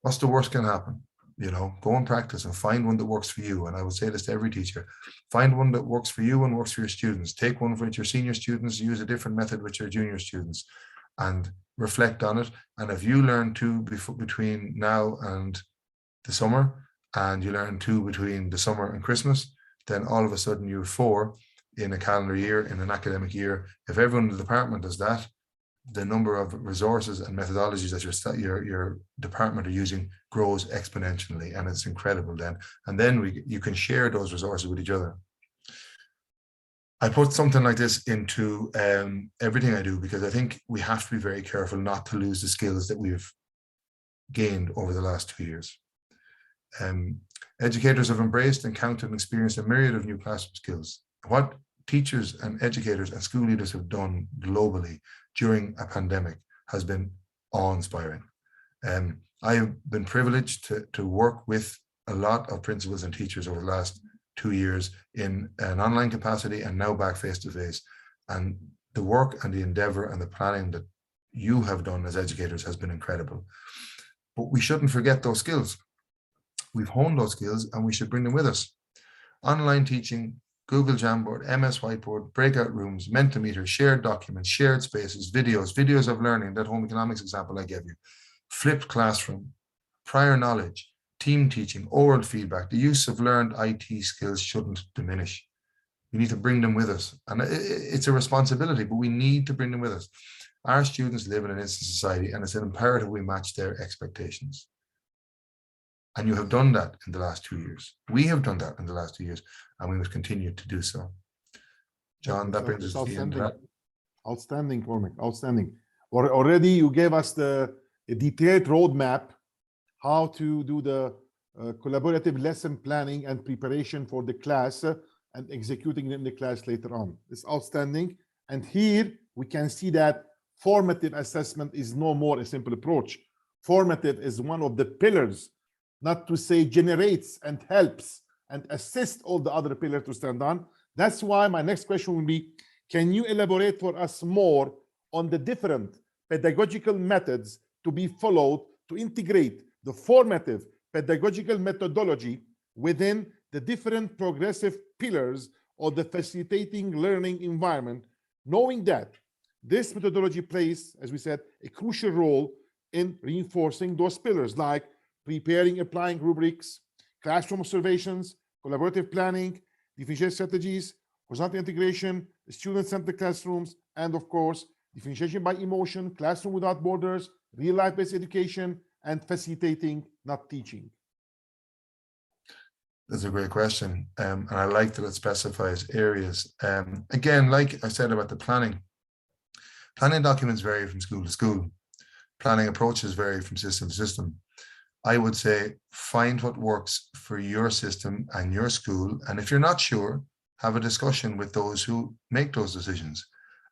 What's the worst can happen? You know, go and practice and find one that works for you. And I would say this to every teacher: find one that works for you and works for your students. Take one with your senior students, use a different method with your junior students, and reflect on it. And if you learn 2 between now and the summer, and you learn 2 between the summer and Christmas, then all of a sudden you have 4 in a calendar year, in an academic year. If everyone in the department does that, the number of resources and methodologies that your department are using grows exponentially, and it's incredible then. And then you can share those resources with each other. I put something like this into everything I do, because I think we have to be very careful not to lose the skills that we've gained over the last 2 years. Educators have embraced, encountered, and experienced a myriad of new classroom skills. What teachers and educators and school leaders have done globally during a pandemic has been awe-inspiring. I have been privileged to work with a lot of principals and teachers over the last 2 years in an online capacity and now back face-to-face. And the work and the endeavor and the planning that you have done as educators has been incredible. But we shouldn't forget those skills. We've honed those skills and we should bring them with us. Online teaching, Google Jamboard, MS Whiteboard, breakout rooms, Mentimeter, shared documents, shared spaces, videos of learning, that home economics example I gave you, flipped classroom, prior knowledge, team teaching, oral feedback. The use of learned IT skills shouldn't diminish. We need to bring them with us. And it's a responsibility, but we need to bring them with us. Our students live in an instant society, and it's an imperative we match their expectations. And you have done that in the last 2 years. We have done that in the last 2 years, and we must continue to do so. John, that brings us to the end of that. Outstanding, Cormac, outstanding. Already you gave us the detailed roadmap, how to do the collaborative lesson planning and preparation for the class and executing them in the class later on. It's outstanding. And here we can see that formative assessment is no more a simple approach. Formative is one of the pillars, not to say generates and helps and assist all the other pillars to stand on. That's why my next question will be, can you elaborate for us more on the different pedagogical methods to be followed to integrate the formative pedagogical methodology within the different progressive pillars of the facilitating learning environment, knowing that this methodology plays, as we said, a crucial role in reinforcing those pillars, like preparing, applying rubrics, classroom observations, collaborative planning, differentiation strategies, horizontal integration, student-centered classrooms, and of course, differentiation by emotion, classroom without borders, real-life-based education, and facilitating, not teaching. That's a great question. And I like that it specifies areas. Again, like I said about the planning documents vary from school to school. Planning approaches vary from system to system. I would say find what works for your system and your school. And if you're not sure, have a discussion with those who make those decisions.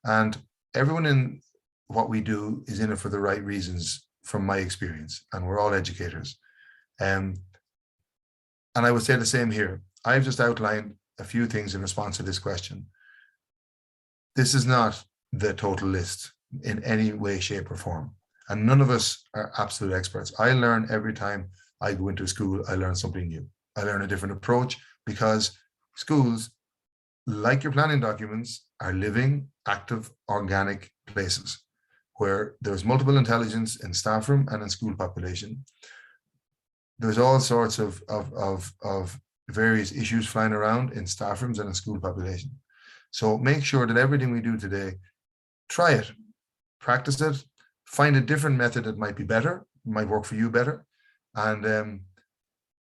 And everyone in what we do is in it for the right reasons, from my experience, and we're all educators. And I would say the same here. I've just outlined a few things in response to this question. This is not the total list in any way, shape, or form. And none of us are absolute experts. I learn every time I go into a school, I learn something new. I learn a different approach, because schools, like your planning documents, are living active, organic places where there's multiple intelligence in staff room and in school population. There's all sorts of various issues flying around in staff rooms and in school population. So make sure that everything we do today, try it, practice it, find a different method that might be better, might work for you better, and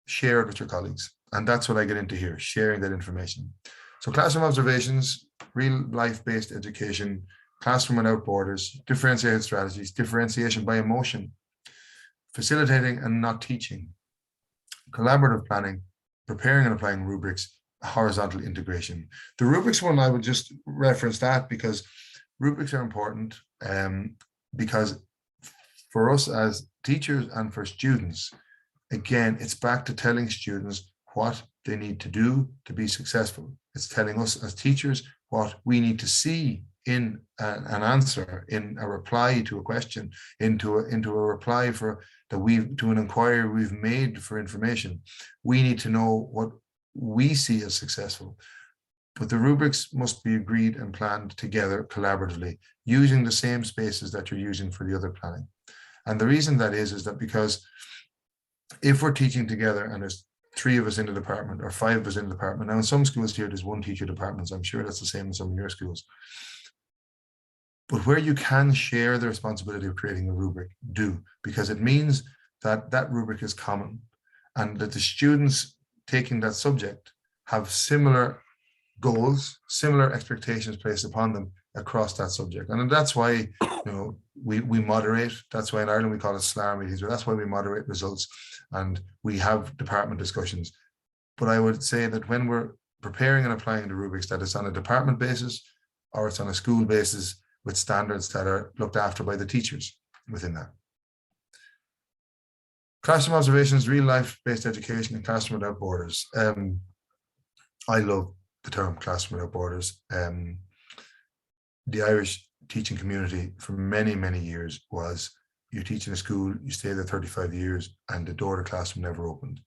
share it with your colleagues. And that's what I get into here, sharing that information. So classroom observations, real life-based education, classroom without borders, differentiated strategies, differentiation by emotion, facilitating and not teaching, collaborative planning, preparing and applying rubrics, horizontal integration. The rubrics one, I would just reference that because rubrics are important, because for us as teachers and for students, again, it's back to telling students what they need to do to be successful. It's telling us as teachers what we need to see in an answer, in a reply to a question, into a reply to an inquiry we've made for information. We need to know what we see as successful. But the rubrics must be agreed and planned together collaboratively, using the same spaces that you're using for the other planning. And the reason that is that because if we're teaching together and there's 3 of us in the department or 5 of us in the department, now in some schools here there's 1 teacher department, so I'm sure that's the same in some of your schools. But where you can share the responsibility of creating a rubric, do, because it means that that rubric is common and that the students taking that subject have similar goals, similar expectations placed upon them across that subject. And that's why, we moderate. That's why in Ireland we call it SLAR meetings, but that's why we moderate results and we have department discussions. But I would say that when we're preparing and applying the rubrics, that it's on a department basis or it's on a school basis with standards that are looked after by the teachers within that. Classroom observations, real life-based education and classroom without borders. I love the term classroom without borders. The Irish teaching community for many, many years was you teach in a school, you stay there 35 years and the door to the classroom never opened.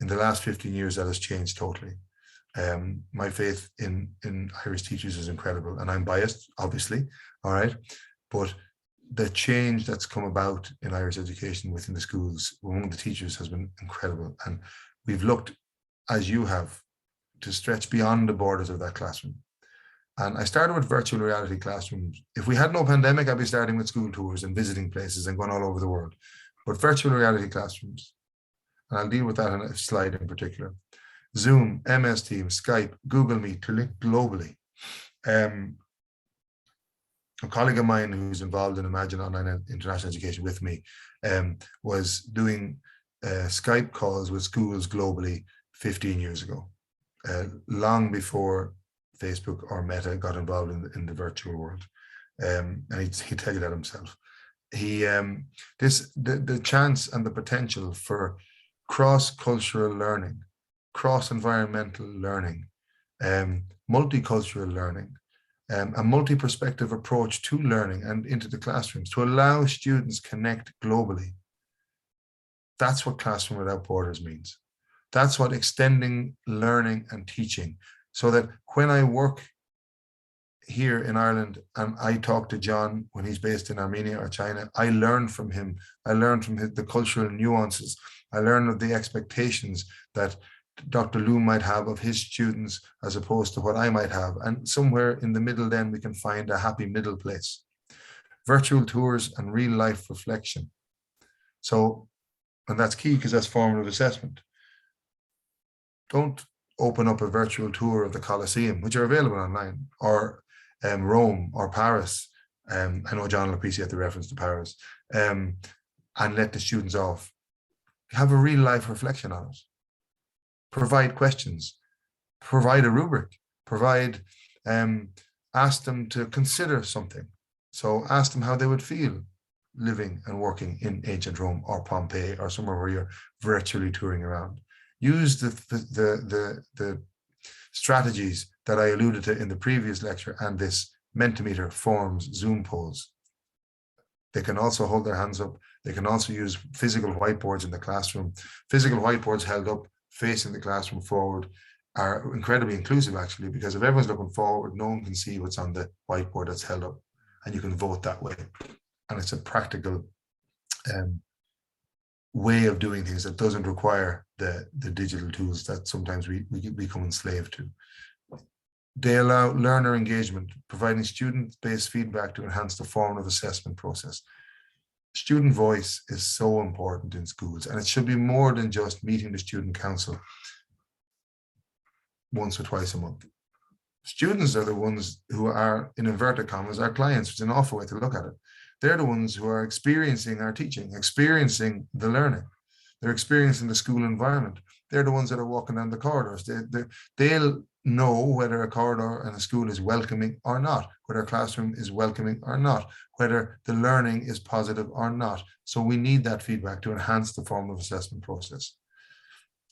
In the last 15 years, that has changed totally. My faith in Irish teachers is incredible, and I'm biased, obviously, all right, but the change that's come about in Irish education within the schools among the teachers has been incredible, and we've looked, as you have, to stretch beyond the borders of that classroom. And I started with virtual reality classrooms. If we had no pandemic, I'd be starting with school tours and visiting places and going all over the world. But virtual reality classrooms, and I'll deal with that in a slide in particular. Zoom, MS Teams, Skype, Google Meet to link globally. A colleague of mine who's involved in Imagine Online International Education with me was doing Skype calls with schools globally 15 years ago, long before Facebook or Meta got involved in the virtual world. And he'd tell you that himself. The chance and the potential for cross-cultural learning, cross-environmental learning, multicultural learning, a multi-perspective approach to learning and into the classrooms to allow students connect globally. That's what classroom without borders means. That's what extending learning and teaching, so that when I work here in Ireland and I talk to John when he's based in Armenia or China, I learn from him. I learn from the cultural nuances. I learn of the expectations that Dr. Liu might have of his students as opposed to what I might have. And somewhere in the middle, then we can find a happy middle place. Virtual tours and real life reflection. So, and that's key because that's formative assessment. Don't open up a virtual tour of the Colosseum, which are available online, or Rome or Paris. I know John will appreciate the reference to Paris, and let the students off. Have a real life reflection on it. Provide questions, provide a rubric, ask them to consider something. So ask them how they would feel living and working in ancient Rome or Pompeii or somewhere where you're virtually touring around. Use the strategies that I alluded to in the previous lecture and this Mentimeter, forms, Zoom polls. They can also hold their hands up. They can also use physical whiteboards in the classroom. Physical whiteboards held up, facing the classroom forward, are incredibly inclusive, actually, because if everyone's looking forward, no one can see what's on the whiteboard that's held up, and you can vote that way. And it's a practical way of doing things that doesn't require the digital tools that sometimes we become enslaved to. They allow learner engagement, providing student-based feedback to enhance the formative assessment process. Student voice is so important in schools, and it should be more than just meeting the student council once or twice a month. Students are the ones who are, in inverted commas, our clients, which is an awful way to look at it. They're the ones who are experiencing our teaching, experiencing the learning. They're experiencing the school environment. They're the ones that are walking down the corridors. They'll know whether a corridor and a school is welcoming or not, whether a classroom is welcoming or not, whether the learning is positive or not. So we need that feedback to enhance the formative assessment process.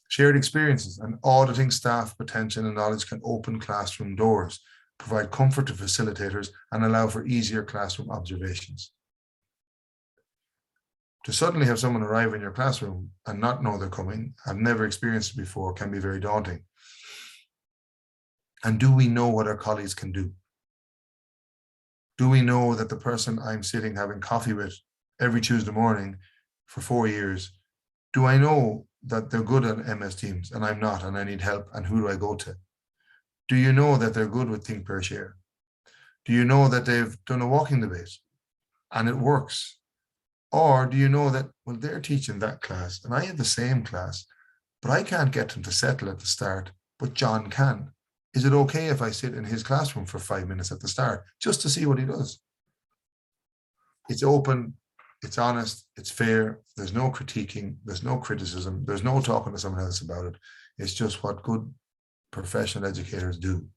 Shared experiences and auditing staff potential and knowledge can open classroom doors, provide comfort to facilitators, and allow for easier classroom observations. To suddenly have someone arrive in your classroom and not know they're coming, have never experienced it before, can be very daunting. And do we know what our colleagues can do? Do we know that the person I'm sitting having coffee with every Tuesday morning for 4 years, do I know that they're good at MS Teams and I'm not, and I need help, and who do I go to? Do you know that they're good with Think, Pair, Share? Do you know that they've done a walking debate and it works? Or do you know that, well, they're teaching that class and I have the same class, but I can't get them to settle at the start, but John can. Is it okay if I sit in his classroom for 5 minutes at the start just to see what he does? It's open, it's honest, it's fair. There's no critiquing, there's no criticism, there's no talking to someone else about it. It's just what good professional educators do.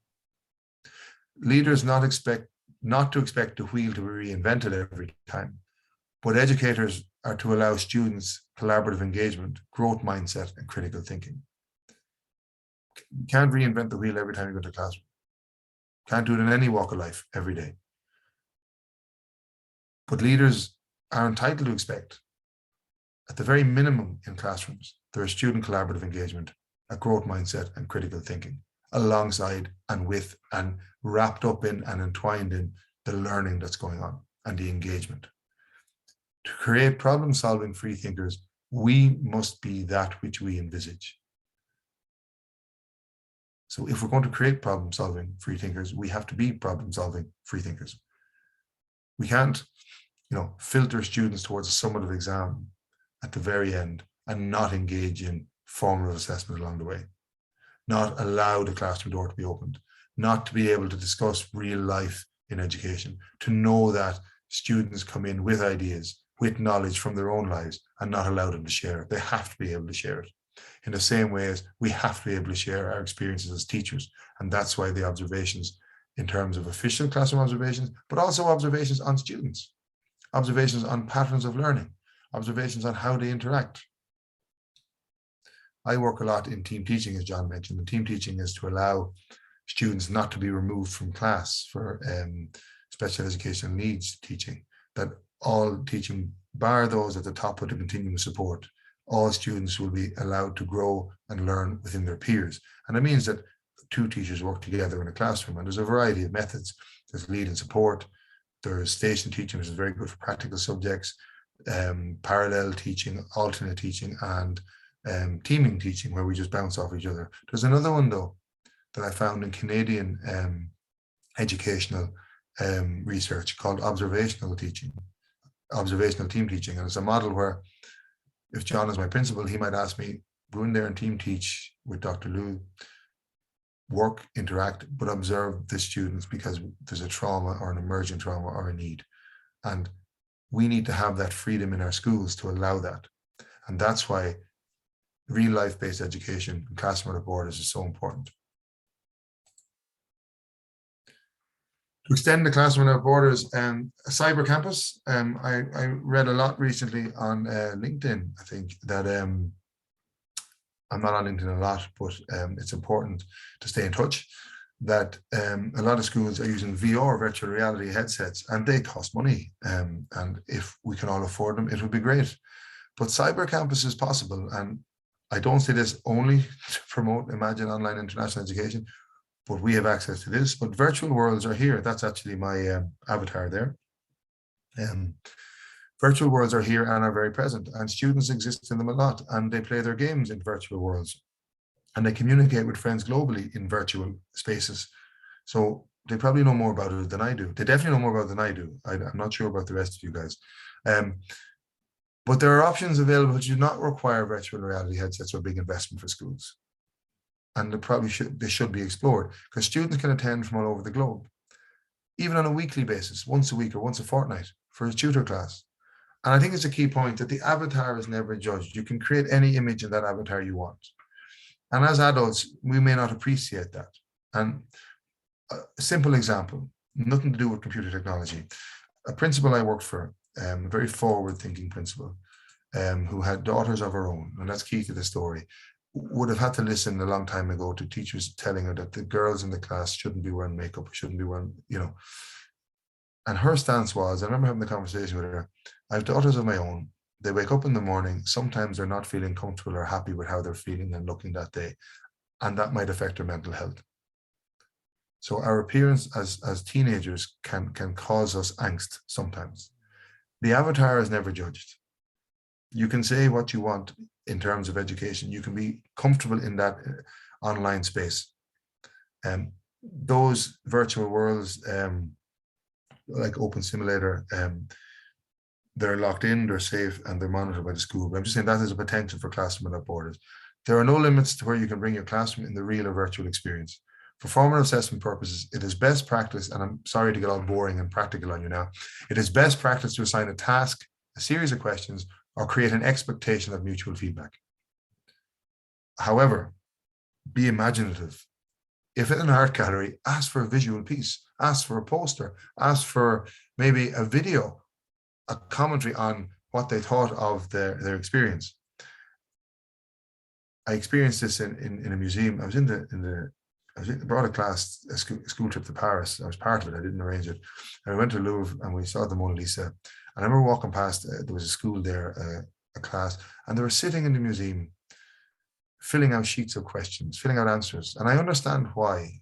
Leaders not to expect the wheel to be reinvented every time, but educators are to allow students collaborative engagement, growth mindset, and critical thinking. You can't reinvent the wheel every time you go to the classroom. Can't do it in any walk of life every day. But leaders are entitled to expect, at the very minimum in classrooms, there is student collaborative engagement, a growth mindset, and critical thinking, alongside and with and wrapped up in and entwined in the learning that's going on and the engagement. To create problem-solving free thinkers, we must be that which we envisage. So if we're going to create problem-solving free thinkers, we have to be problem-solving free thinkers. We can't, filter students towards a summative exam at the very end and not engage in formative assessment along the way, not allow the classroom door to be opened, not to be able to discuss real life in education, to know that students come in with ideas, with knowledge from their own lives, and not allow them to share it. They have to be able to share it. In the same way as we have to be able to share our experiences as teachers. And that's why the observations in terms of official classroom observations, but also observations on students, observations on patterns of learning, observations on how they interact. I work a lot in team teaching, as John mentioned, and team teaching is to allow students not to be removed from class for special education needs teaching, that all teaching, bar those at the top of the continuum of support, all students will be allowed to grow and learn within their peers. And it means that two teachers work together in a classroom, and there's a variety of methods. There's lead and support, there's station teaching, which is very good for practical subjects, parallel teaching, alternate teaching, and teaming teaching, where we just bounce off each other. There's another one though that I found in Canadian educational research called observational teaching, observational team teaching. And it's a model where if John is my principal, he might ask me, go in there and team teach with Dr. Lou, work, interact, but observe the students because there's a trauma or an emerging trauma or a need. And we need to have that freedom in our schools to allow that. And that's why real life-based education and classroom at borders is so important. To extend the classroom at borders, a cyber campus. I read a lot recently on LinkedIn. I think that I'm not on LinkedIn a lot, but it's important to stay in touch. That a lot of schools are using VR, virtual reality headsets, and they cost money. And if we can all afford them, it would be great. But cyber campus is possible, and I don't say this only to promote Imagine Online International Education, but we have access to this. But virtual worlds are here. That's actually my avatar there. Virtual worlds are here and are very present, and students exist in them a lot, and they play their games in virtual worlds, and they communicate with friends globally in virtual spaces. So they probably know more about it than I do. They definitely know more about it than I do. I'm not sure about the rest of you guys. But there are options available which do not require virtual reality headsets or big investment for schools. And they should be explored, because students can attend from all over the globe, even on a weekly basis, once a week or once a fortnight for a tutor class. And I think it's a key point that the avatar is never judged. You can create any image in that avatar you want. And as adults, we may not appreciate that. And a simple example, nothing to do with computer technology. A principal I worked for, a very forward-thinking principal, who had daughters of her own, and that's key to the story, would have had to listen a long time ago to teachers telling her that the girls in the class shouldn't be wearing makeup, shouldn't be wearing, And her stance was, I remember having the conversation with her, I have daughters of my own. They wake up in the morning. Sometimes they're not feeling comfortable or happy with how they're feeling and looking that day. And that might affect their mental health. So our appearance as teenagers can cause us angst sometimes. The avatar is never judged. You can say what you want in terms of education. You can be comfortable in that online space. Those virtual worlds, like Open Simulator, they're locked in, they're safe, and they're monitored by the school. But I'm just saying that is a potential for Classroom Without Borders. There are no limits to where you can bring your classroom in the real or virtual experience. For formative assessment purposes, it is best practice, and I'm sorry to get all boring and practical on you now, it is best practice to assign a task, a series of questions, or create an expectation of mutual feedback. However, be imaginative. If in an art gallery, ask for a visual piece, ask for a poster, ask for maybe a video, a commentary on what they thought of their experience. I experienced this in a museum. I brought a school trip to Paris. I was part of it. I didn't arrange it. And we went to Louvre and we saw the Mona Lisa. And I remember walking past, there was a school there, a class, and they were sitting in the museum, filling out sheets of questions, filling out answers. And I understand why,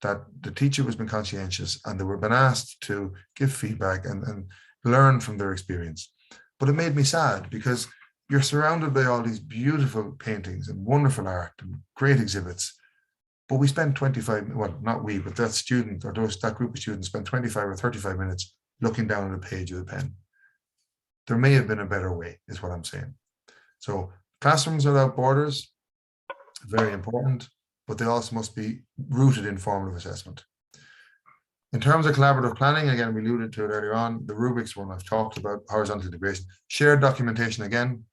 that the teacher was being conscientious and they were being asked to give feedback and learn from their experience. But it made me sad, because you're surrounded by all these beautiful paintings and wonderful art and great exhibits. But we spent 25, well, not we, but that student or that group of students spent 25 or 35 minutes looking down at a page with a pen. There may have been a better way, is what I'm saying. So Classrooms Without Borders, very important, but they also must be rooted in formative assessment. In terms of collaborative planning, again, we alluded to it earlier on, the rubrics one I've talked about, horizontal integration, shared documentation again,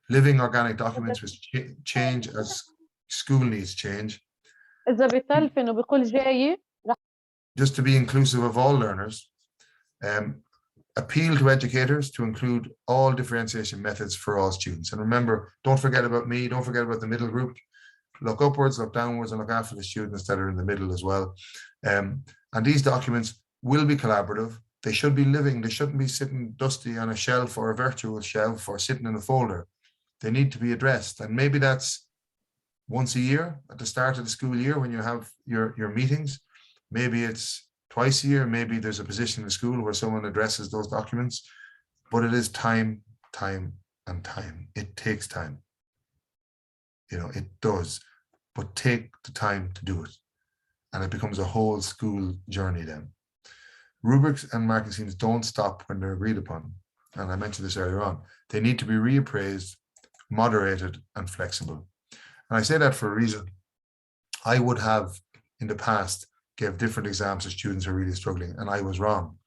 living organic documents which change as school needs change. Just to be inclusive of all learners, appeal to educators to include all differentiation methods for all students. And remember, don't forget about me, don't forget about the middle group. Look upwards, look downwards, and look after the students that are in the middle as well. And these documents will be collaborative. They should be living. They shouldn't be sitting dusty on a shelf or a virtual shelf or sitting in a folder. They need to be addressed. And maybe that's once a year at the start of the school year when you have your meetings. Maybe it's twice a year. Maybe there's a position in the school where someone addresses those documents. But it is time, and time. It takes time. It does. But take the time to do it. And it becomes a whole school journey then. Rubrics and marking schemes don't stop when they're agreed upon. And I mentioned this earlier on. They need to be reappraised, moderated, and flexible. And I say that for a reason. I would have, in the past, gave different exams to students who are really struggling, and I was wrong.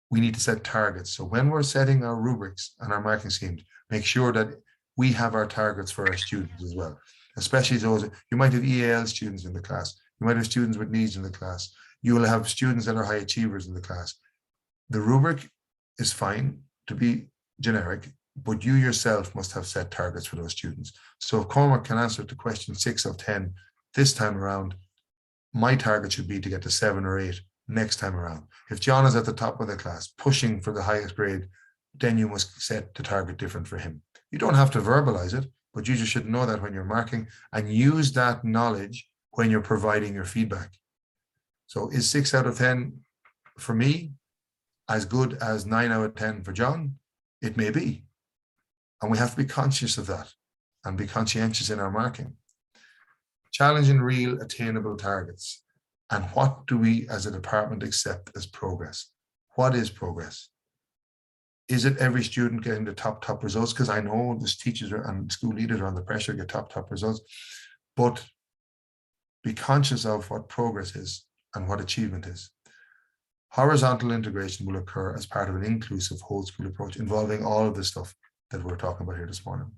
We need to set targets. So when we're setting our rubrics and our marking schemes, make sure that we have our targets for our students as well, especially those, you might have EAL students in the class, you might have students with needs in the class, you will have students that are high achievers in the class. The rubric is fine to be generic, but you yourself must have set targets for those students. So if Cormac can answer to question 6 of 10 this time around, my target should be to get to 7 or 8 next time around. If John is at the top of the class pushing for the highest grade, then you must set the target different for him. You don't have to verbalize it, but you just should know that when you're marking, and use that knowledge when you're providing your feedback. So is 6 out of 10 for me as good as 9 out of 10 for John? It may be. And we have to be conscious of that and be conscientious in our marking. Challenging real attainable targets. And what do we as a department accept as progress? What is progress? Is it every student getting the top results? Because I know the teachers and school leaders are under pressure to get top results, but be conscious of what progress is and what achievement is. Horizontal integration will occur as part of an inclusive whole school approach involving all of the stuff that we're talking about here this morning.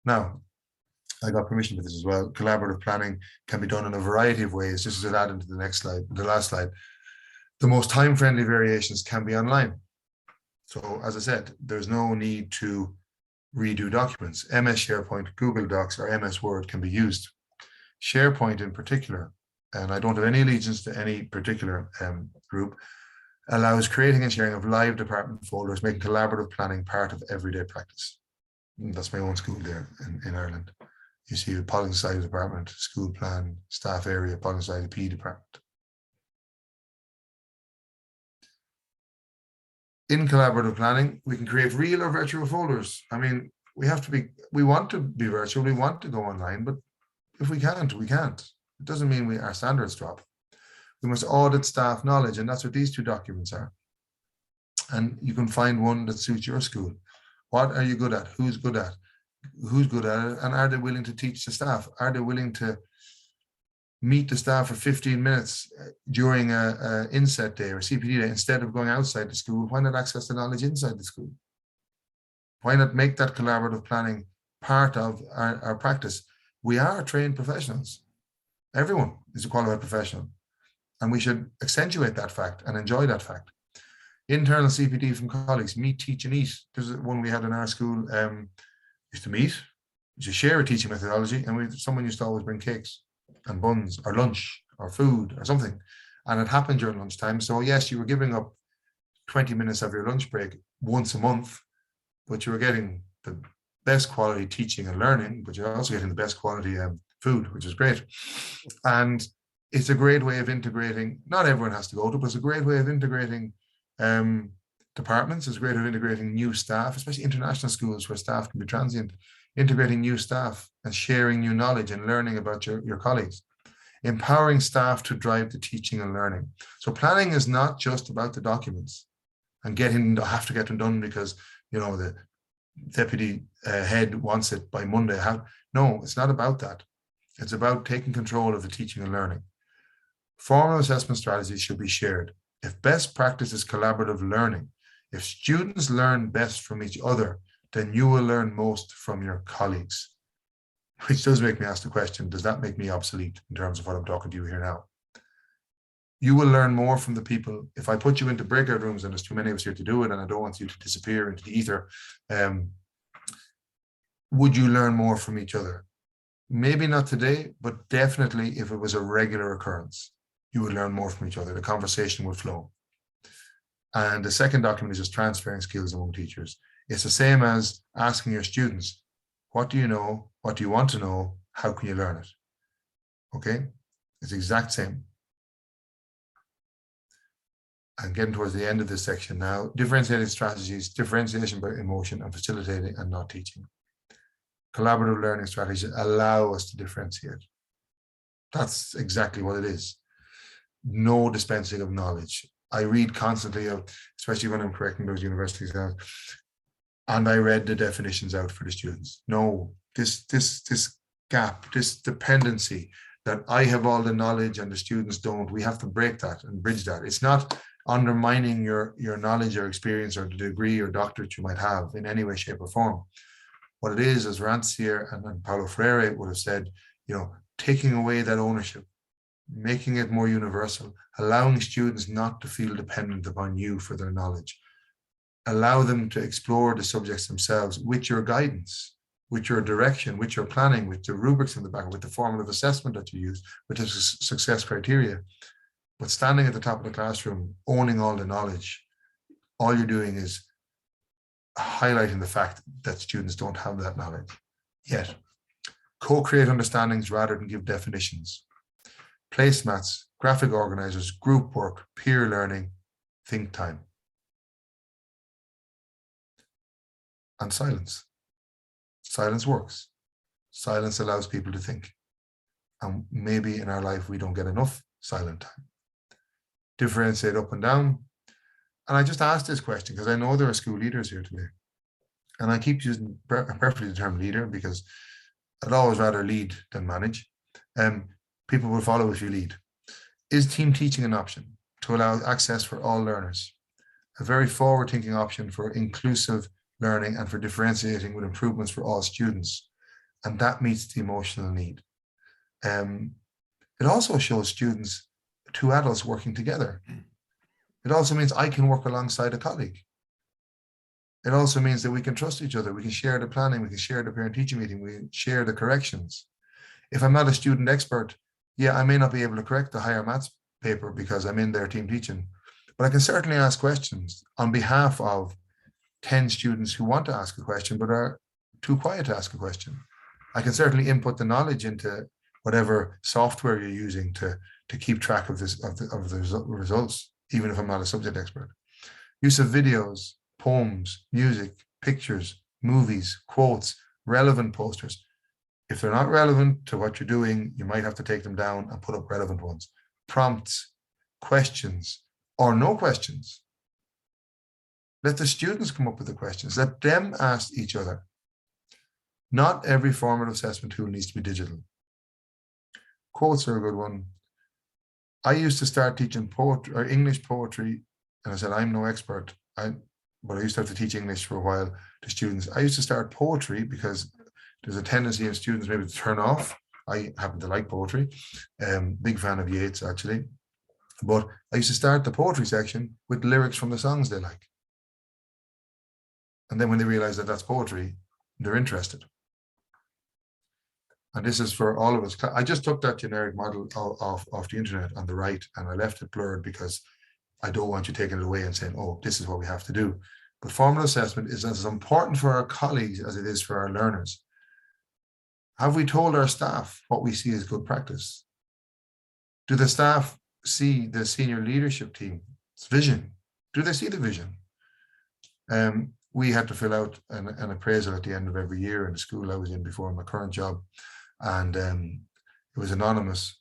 Now, I got permission for this as well. Collaborative planning can be done in a variety of ways. Just as I add into the next slide, the last slide. The most time-friendly variations can be online. So as I said, there's no need to redo documents. MS SharePoint, Google Docs, or MS Word can be used. SharePoint in particular, and I don't have any allegiance to any particular group, allows creating and sharing of live department folders, making collaborative planning part of everyday practice. And that's my own school there in Ireland. You see a Polling Society department, school plan, staff area, Polling Society P department. In collaborative planning, we can create real or virtual folders. I mean, we want to be virtual, we want to go online, but if we can't, we can't. It doesn't mean our standards drop. We must audit staff knowledge, and that's what these two documents are. And you can find one that suits your school. What are you good at? Who's good at? Who's good at it? And are they willing to teach the staff? Are they willing to meet the staff for 15 minutes during a inset day or CPD day instead of going outside the school? Why not access the knowledge inside the school? Why not make that collaborative planning part of our practice? We are trained professionals. Everyone is a qualified professional, and we should accentuate that fact and enjoy that fact. Internal CPD from colleagues, meet, teach, and eat. There's one we had in our school. Used to meet, used to share a teaching methodology, and someone used to always bring cakes and buns or lunch or food or something, and it happened during lunchtime. So yes, you were giving up 20 minutes of your lunch break once a month, but you were getting the best quality teaching and learning, but you're also getting the best quality food, which is great. And it's a great way of integrating. Not everyone has to go to, but it's a great way of integrating departments. It's a great way of integrating new staff, especially international schools where staff can be transient, integrating new staff and sharing new knowledge and learning about your colleagues, empowering staff to drive the teaching and learning. So planning is not just about the documents and have to get them done because, you know, the deputy head wants it by Monday. No, it's not about that. It's about taking control of the teaching and learning. Formal assessment strategies should be shared. If best practice is collaborative learning, if students learn best from each other, then you will learn most from your colleagues. Which does make me ask the question, does that make me obsolete in terms of what I'm talking to you here now? You will learn more from the people. If I put you into breakout rooms and there's too many of us here to do it and I don't want you to disappear into the ether, would you learn more from each other? Maybe not today, but definitely if it was a regular occurrence, you would learn more from each other. The conversation would flow. And the second document is just transferring skills among teachers. It's the same as asking your students, what do you know? What do you want to know? How can you learn it? Okay, it's the exact same. I'm getting towards the end of this section now. Differentiating strategies, differentiation by emotion, and facilitating and not teaching. Collaborative learning strategies allow us to differentiate. That's exactly what it is. No dispensing of knowledge. I read constantly, especially when I'm correcting those university exams, and I read the definitions out for the students. No, this gap, this dependency that I have all the knowledge and the students don't, we have to break that and bridge that. It's not undermining your knowledge or experience or the degree or doctorate you might have in any way, shape, or form. What it is, as Rancière and Paulo Freire would have said, you know, taking away that ownership, making it more universal, allowing students not to feel dependent upon you for their knowledge. Allow them to explore the subjects themselves with your guidance, with your direction, with your planning, with the rubrics in the back, with the formative assessment that you use, with the success criteria. But standing at the top of the classroom, owning all the knowledge, all you're doing is highlighting the fact that students don't have that knowledge. Yet, co-create understandings rather than give definitions. Placemats, graphic organizers, group work, peer learning, think time. And silence. Silence works. Silence allows people to think. And maybe in our life, we don't get enough silent time. Differentiate up and down. And I just asked this question because I know there are school leaders here today. And I keep using perfectly the term leader because I'd always rather lead than manage. People will follow if you lead. Is team teaching an option to allow access for all learners? A very forward-thinking option for inclusive learning and for differentiating with improvements for all students. And that meets the emotional need. It also shows students, two adults working together. It also means I can work alongside a colleague. It also means that we can trust each other. We can share the planning. We can share the parent-teacher meeting. We can share the corrections. If I'm not a student expert, yeah, I may not be able to correct the higher maths paper because I'm in their team teaching, but I can certainly ask questions on behalf of 10 students who want to ask a question but are too quiet to ask a question. I can certainly input the knowledge into whatever software you're using to keep track of the results, even if I'm not a subject expert. Use of videos, poems, music, pictures, movies, quotes, relevant posters. If they're not relevant to what you're doing, you might have to take them down and put up relevant ones. Prompts, questions, or no questions. Let the students come up with the questions. Let them ask each other. Not every formative assessment tool needs to be digital. Quotes are a good one. I used to start teaching poetry or English poetry, and I said, I'm no expert, but I used to have to teach English for a while to students. I used to start poetry because there's a tendency in students maybe to turn off. I happen to like poetry. Big fan of Yeats, actually. But I used to start the poetry section with lyrics from the songs they like. And then when they realize that that's poetry, they're interested. And this is for all of us. I just took that generic model off the internet on the right, and I left it blurred because I don't want you taking it away and saying, oh, this is what we have to do. But formative assessment is as important for our colleagues as it is for our learners. Have we told our staff what we see as good practice? Do the staff see the senior leadership team's vision? Do they see the vision? We had to fill out an appraisal at the end of every year in the school I was in before my current job. And it was anonymous,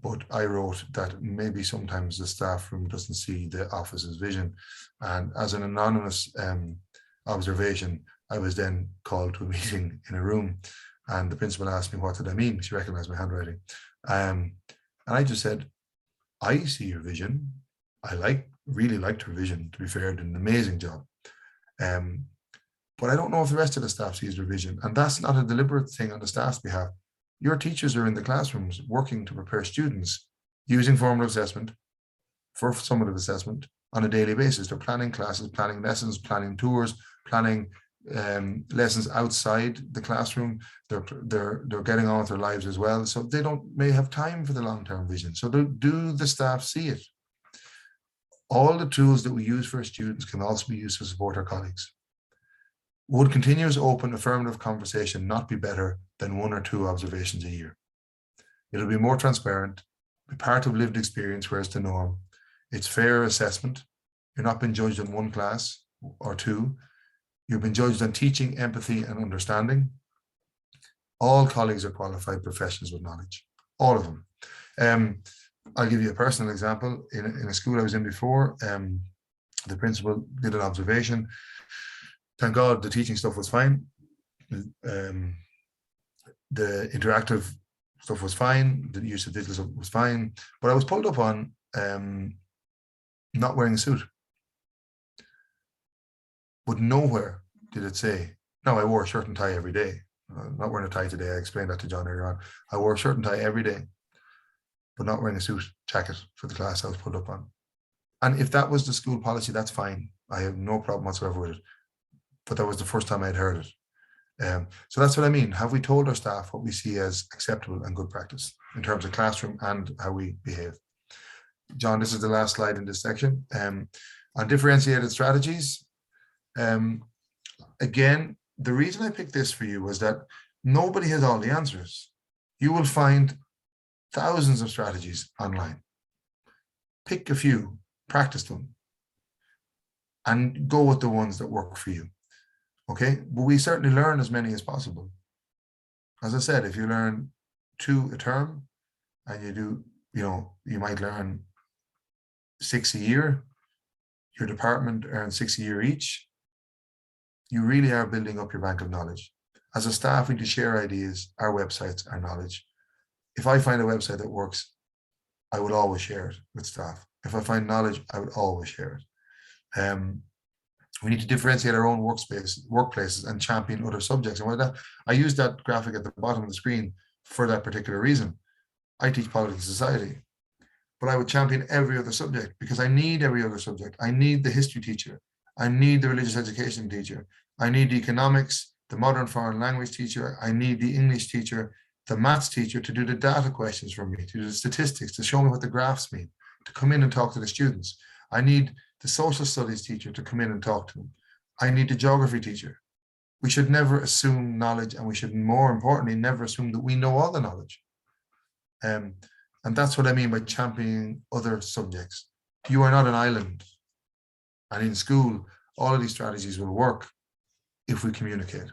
but I wrote that maybe sometimes the staff room doesn't see the office's vision. And as an anonymous observation, I was then called to a meeting in a room, and the principal asked me, what did I mean? She recognized my handwriting. And I just said, I see your vision. I really liked her vision, to be fair, did an amazing job. But I don't know if the rest of the staff sees their vision. And that's not a deliberate thing on the staff's behalf. Your teachers are in the classrooms working to prepare students using formative assessment for summative assessment on a daily basis. They're planning classes, planning lessons, planning tours, planning lessons outside the classroom. They're getting on with their lives as well. So they may have time for the long-term vision. So do the staff see it? All the tools that we use for our students can also be used to support our colleagues. Would continuous open affirmative conversation not be better than 1 or 2 observations a year? It'll be more transparent, be part of lived experience where it's the norm. It's fair assessment. You're not being judged on 1 class or 2. You've been judged on teaching, empathy, and understanding. All colleagues are qualified professionals with knowledge, all of them. I'll give you a personal example. In a school I was in before, the principal did an observation. Thank God the teaching stuff was fine. The interactive stuff was fine. The use of digital stuff was fine. But I was pulled up on not wearing a suit. But nowhere did it say, no, I wore a shirt and tie every day. I'm not wearing a tie today. I explained that to John earlier on. I wore a shirt and tie every day, but not wearing a suit jacket for the class I was put up on. And if that was the school policy, that's fine. I have no problem whatsoever with it. But that was the first time I'd heard it. So that's what I mean. Have we told our staff what we see as acceptable and good practice in terms of classroom and how we behave? John, this is the last slide in this section. On differentiated strategies, again, the reason I picked this for you was that Nobody has all the answers. You will find thousands of strategies online. Pick a few, practice them, and go with the ones that work for you. Okay, but we certainly learn as many as possible. As I said, if you learn 2 a term and you do, you might learn 6 a year, your department earns 6 a year each, you really are building up your bank of knowledge. As a staff, we need to share ideas, our websites, our knowledge. If I find a website that works, I would always share it with staff. If I find knowledge, I would always share it. We need to differentiate our own workplaces and champion other subjects. And with that, I use that graphic at the bottom of the screen for that particular reason. I teach politics and society, but I would champion every other subject because I need every other subject. I need the history teacher. I need the religious education teacher. I need the economics, the modern foreign language teacher. I need the English teacher, the maths teacher to do the data questions for me, to do the statistics, to show me what the graphs mean, to come in and talk to the students. I need the social studies teacher to come in and talk to them. I need the geography teacher. We should never assume knowledge, and we should, more importantly, never assume that we know all the knowledge. And that's what I mean by championing other subjects. You are not an island. And in school, all of these strategies will work if we communicate.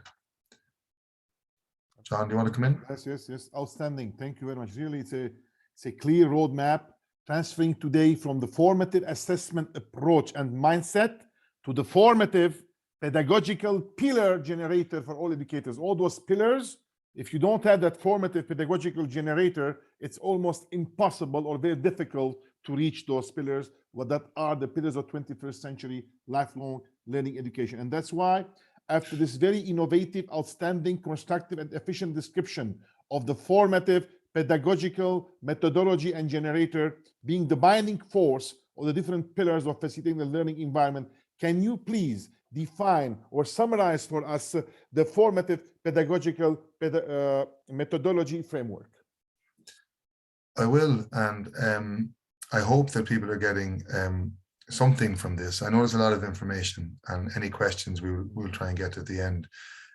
John, do you want to come in? Yes. Outstanding. Thank you very much. Really, it's a clear roadmap, transferring today from the formative assessment approach and mindset to the formative pedagogical pillar generator for all educators. All those pillars, if you don't have that formative pedagogical generator, it's almost impossible or very difficult to reach those pillars, that are the pillars of 21st century lifelong learning education. And that's why, after this very innovative, outstanding, constructive, and efficient description of the formative pedagogical methodology and generator being the binding force of the different pillars of facilitating the learning environment, can you please define or summarize for us the formative pedagogical methodology framework? I will, and I hope that people are getting something from this. I know there's a lot of information, and any questions we'll try and get to at the end.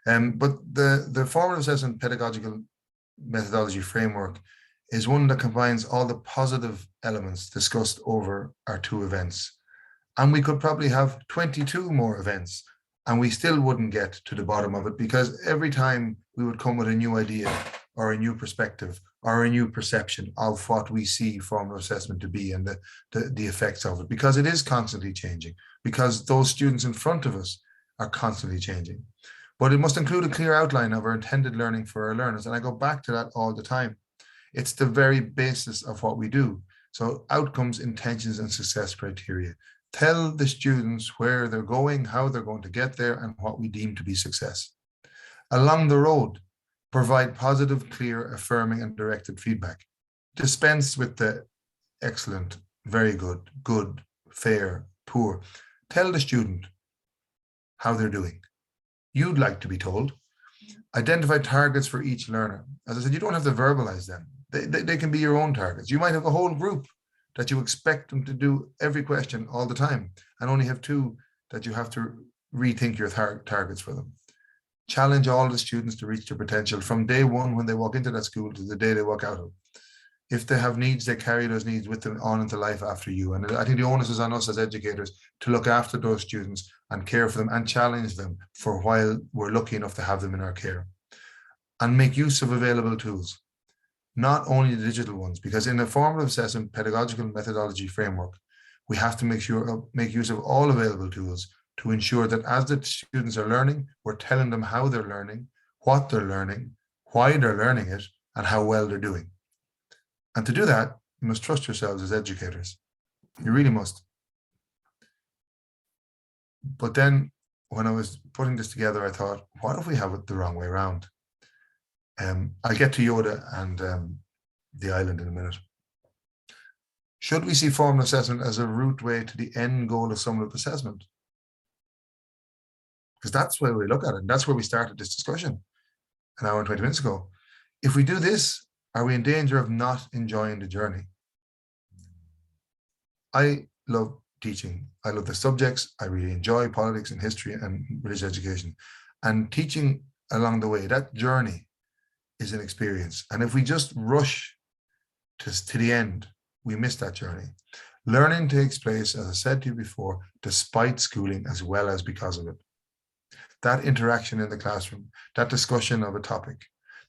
But the formative assessment pedagogical methodology framework is one that combines all the positive elements discussed over our 2 events. And we could probably have 22 more events, and we still wouldn't get to the bottom of it, because every time we would come with a new idea or a new perspective or a new perception of what we see formative assessment to be and the effects of it, because it is constantly changing, because those students in front of us are constantly changing. But it must include a clear outline of our intended learning for our learners. And I go back to that all the time. It's the very basis of what we do. So outcomes, intentions, and success criteria. Tell the students where they're going, how they're going to get there, and what we deem to be success. Along the road, provide positive, clear, affirming, and directed feedback. Dispense with the excellent, very good, good, fair, poor. Tell the student how they're doing. You'd like to be told. Identify targets for each learner. As I said, you don't have to verbalize them. They can be your own targets. You might have a whole group that you expect them to do every question all the time, and only have 2 that you have to rethink your targets for them. Challenge all the students to reach their potential from day 1 when they walk into that school to the day they walk out of. If they have needs, they carry those needs with them on into life after you. And I think the onus is on us as educators to look after those students and care for them and challenge them for while we're lucky enough to have them in our care. And make use of available tools, not only the digital ones, because in a formative assessment pedagogical methodology framework, we have to make use of all available tools to ensure that as the students are learning, we're telling them how they're learning, what they're learning, why they're learning it, and how well they're doing. And to do that, you must trust yourselves as educators. You really must. But then when I was putting this together, I thought, what if we have it the wrong way around? I'll get to Yoda and the island in a minute. Should we see formative assessment as a route way to the end goal of summative assessment? Because that's where we look at it. And that's where we started this discussion an hour and 20 minutes ago. If we do this, are we in danger of not enjoying the journey? I love teaching. I love the subjects. I really enjoy politics and history and religious education. And teaching along the way, that journey, is an experience. And if we just rush to the end, we miss that journey. Learning takes place, as I said to you before, despite schooling as well as because of it. That interaction in the classroom, that discussion of a topic,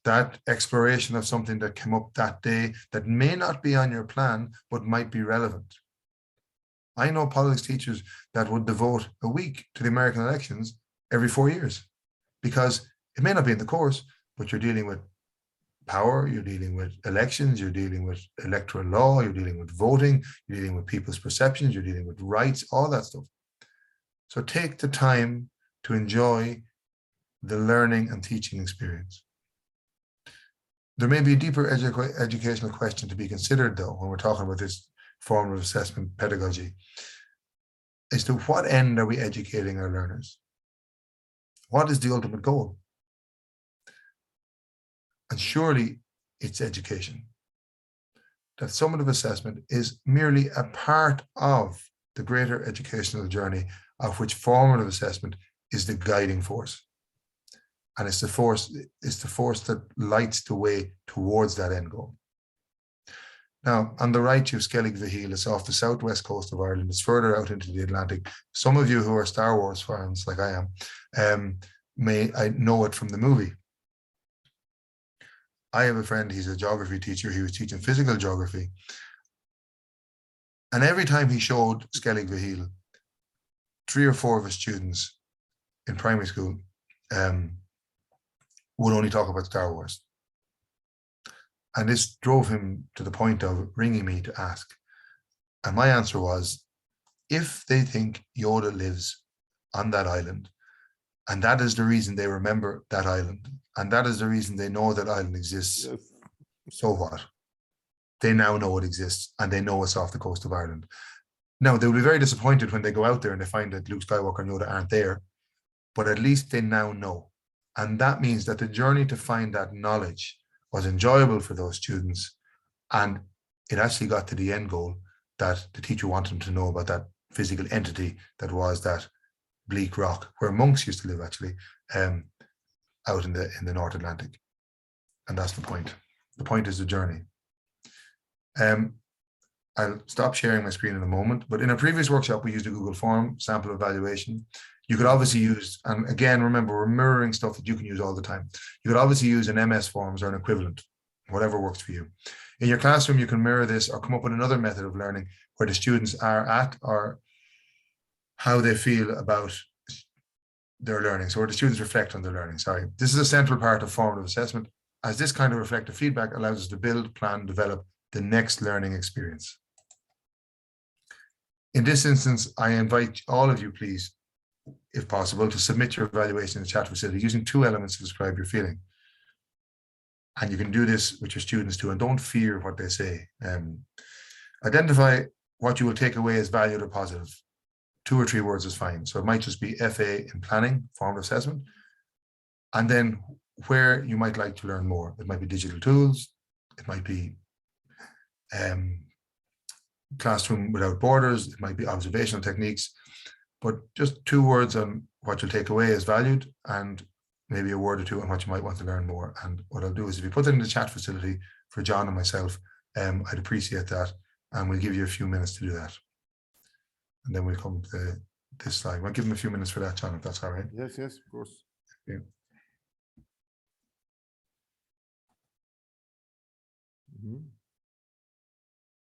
that exploration of something that came up that day that may not be on your plan, but might be relevant. I know politics teachers that would devote a week to the American elections every 4 years, because it may not be in the course, but you're dealing with power, you're dealing with elections, you're dealing with electoral law, you're dealing with voting, you're dealing with people's perceptions, you're dealing with rights, all that stuff. So take the time to enjoy the learning and teaching experience. There may be a deeper educational question to be considered, though, when we're talking about this formative assessment pedagogy, as to what end are we educating our learners? What is the ultimate goal? And surely it's education. That summative assessment is merely a part of the greater educational journey, of which formative assessment is the guiding force. And it's the force that lights the way towards that end goal. Now, on the right, you have Skellig Vaheel. It's off the southwest coast of Ireland. It's further out into the Atlantic. Some of you who are Star Wars fans, like I am, may know it from the movie. I have a friend, he's a geography teacher. He was teaching physical geography. And every time he showed Skellig Vaheel, 3 or 4 of his students in primary school would only talk about Star Wars. And this drove him to the point of ringing me to ask. And my answer was, if they think Yoda lives on that island, and that is the reason they remember that island, and that is the reason they know that island exists, yes. So what? They now know it exists, and they know it's off the coast of Ireland. Now, they'll be very disappointed when they go out there and they find that Luke Skywalker and Yoda aren't there, but at least they now know. And that means that the journey to find that knowledge was enjoyable for those students, and it actually got to the end goal that the teacher wanted them to know about that physical entity that was that bleak rock where monks used to live, actually, out in the North Atlantic. And that's the point. The point is the journey. I'll stop sharing my screen in a moment, but in a previous workshop, we used a Google form sample evaluation. You could obviously use, and again, remember, we're mirroring stuff that you can use all the time. You could obviously use an MS Forms or an equivalent, whatever works for you. In your classroom, you can mirror this or come up with another method of learning where the students are at or how they feel about their learning. So where the students reflect on their learning, sorry. This is a central part of formative assessment, as this kind of reflective feedback allows us to build, plan, develop the next learning experience. In this instance, I invite all of you, please, if possible, to submit your evaluation in the chat facility using 2 elements to describe your feeling. And you can do this with your students too, and don't fear what they say. Identify what you will take away as valued or positive. 2 or 3 words is fine. So it might just be FA in planning, formative assessment, and then where you might like to learn more. It might be digital tools, it might be classroom without borders, it might be observational techniques, but just 2 words on what you'll take away as valued, and maybe a word or 2 on what you might want to learn more. And what I'll do is, if you put it in the chat facility for John and myself, I'd appreciate that, and we'll give you a few minutes to do that. And then we'll come to this slide. We'll give him a few minutes for that, John, if that's all right. Yes, yes, of course. Yeah.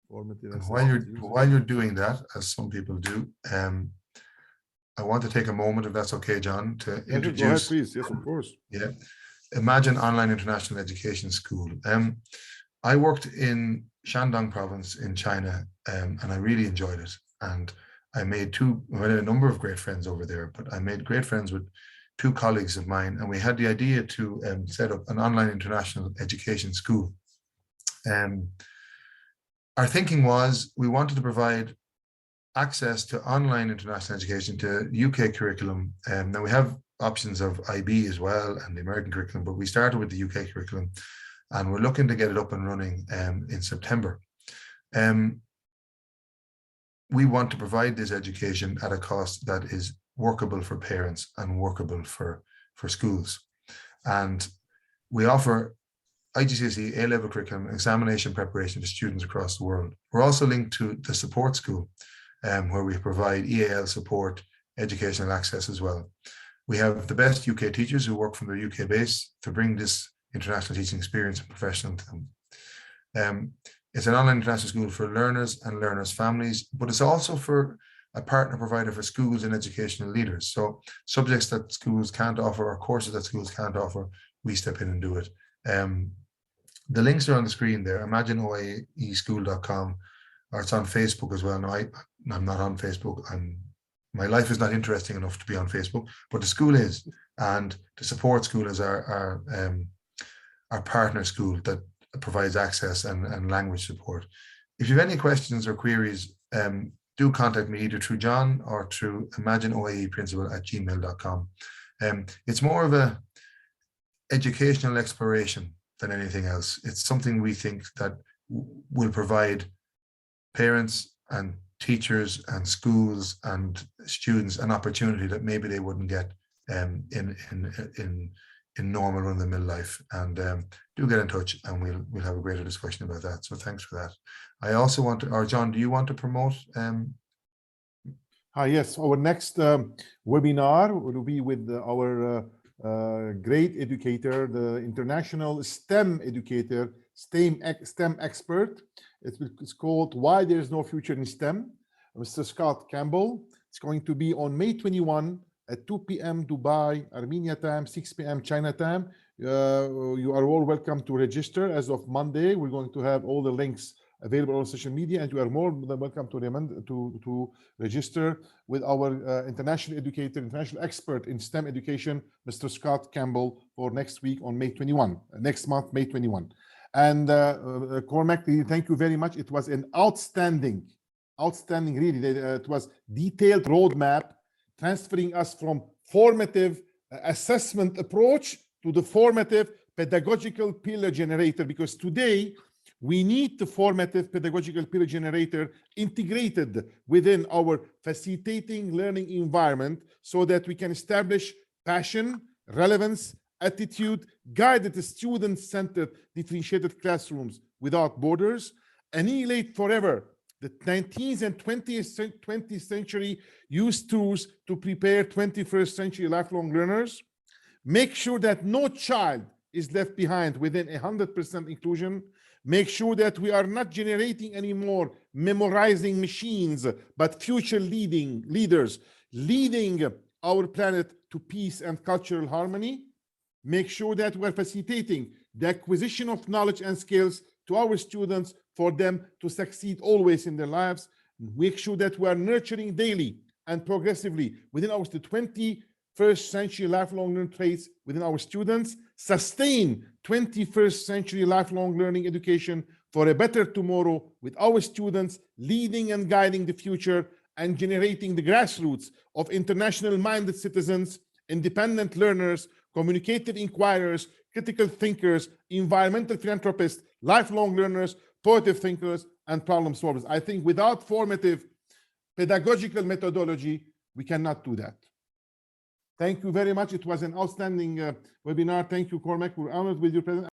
While you're doing that, as some people do, I want to take a moment, if that's okay, John, to introduce. Go ahead, please. Yes, of course. Yeah. Imagine Online International Education School. I worked in Shandong province in China, and I really enjoyed it. And I made a number of great friends over there, but I made great friends with 2 colleagues of mine, and we had the idea to set up an online international education school. Our thinking was we wanted to provide access to online international education to UK curriculum. Now we have options of IB as well and the American curriculum, but we started with the UK curriculum, and we're looking to get it up and running in September. We want to provide this education at a cost that is workable for parents and workable for schools. And we offer IGCSE A-level curriculum examination preparation for students across the world. We're also linked to the support school, where we provide EAL support, educational access as well. We have the best UK teachers who work from their UK base to bring this international teaching experience and profession to them. It's an online international school for learners and learners' families, but it's also for a partner provider for schools and educational leaders. So subjects that schools can't offer or courses that schools can't offer, we step in and do it. The links are on the screen there, imagineoaeschool.com, or it's on Facebook as well. No, I'm not on Facebook. My life is not interesting enough to be on Facebook, but the school is, and the support school is our partner school that provides access and language support. If you have any questions or queries, do contact me either through John or through imagineoaeprincipal@gmail.com. It's more of a educational exploration than anything else. It's something we think that will provide parents and teachers and schools and students an opportunity that maybe they wouldn't get in normal run-of-the-mill life. And do get in touch, and we'll have a greater discussion about that. So thanks for that. I also want to, or John, do you want to promote? Yes, our next webinar will be with our great educator, the international STEM educator, STEM expert. It's called Why There's No Future in STEM, Mr. Scott Campbell. It's going to be on May 21 at 2 p.m. Dubai, Armenia time, 6 p.m. China time. You are all welcome to register as of Monday. We're going to have all the links available on social media, and you are more than welcome to register with our international educator, international expert in STEM education, Mr. Scott Campbell, for next week on May 21, next month, May 21. And Cormac, thank you very much. It was an outstanding, really. It was detailed roadmap, transferring us from formative assessment approach to the formative pedagogical pillar generator, because today we need the formative pedagogical pillar generator integrated within our facilitating learning environment so that we can establish passion, relevance, attitude, guided student-centered differentiated classrooms without borders, annihilate forever the 19th and 20th century used tools to prepare 21st century lifelong learners, make sure that no child is left behind within 100% inclusion, make sure that we are not generating any more memorizing machines, but future leaders, leading our planet to peace and cultural harmony, make sure that we are facilitating the acquisition of knowledge and skills to our students for them to succeed always in their lives, make sure that we are nurturing daily and progressively within our 21st century lifelong learning traits within our students, sustain 21st century lifelong learning education for a better tomorrow with our students, leading and guiding the future and generating the grassroots of international minded citizens, independent learners, communicative inquirers, critical thinkers, environmental philanthropists, lifelong learners, positive thinkers, and problem solvers. I think without formative pedagogical methodology, we cannot do that. Thank you very much. It was an outstanding webinar. Thank you, Cormac. We're honored with your presence.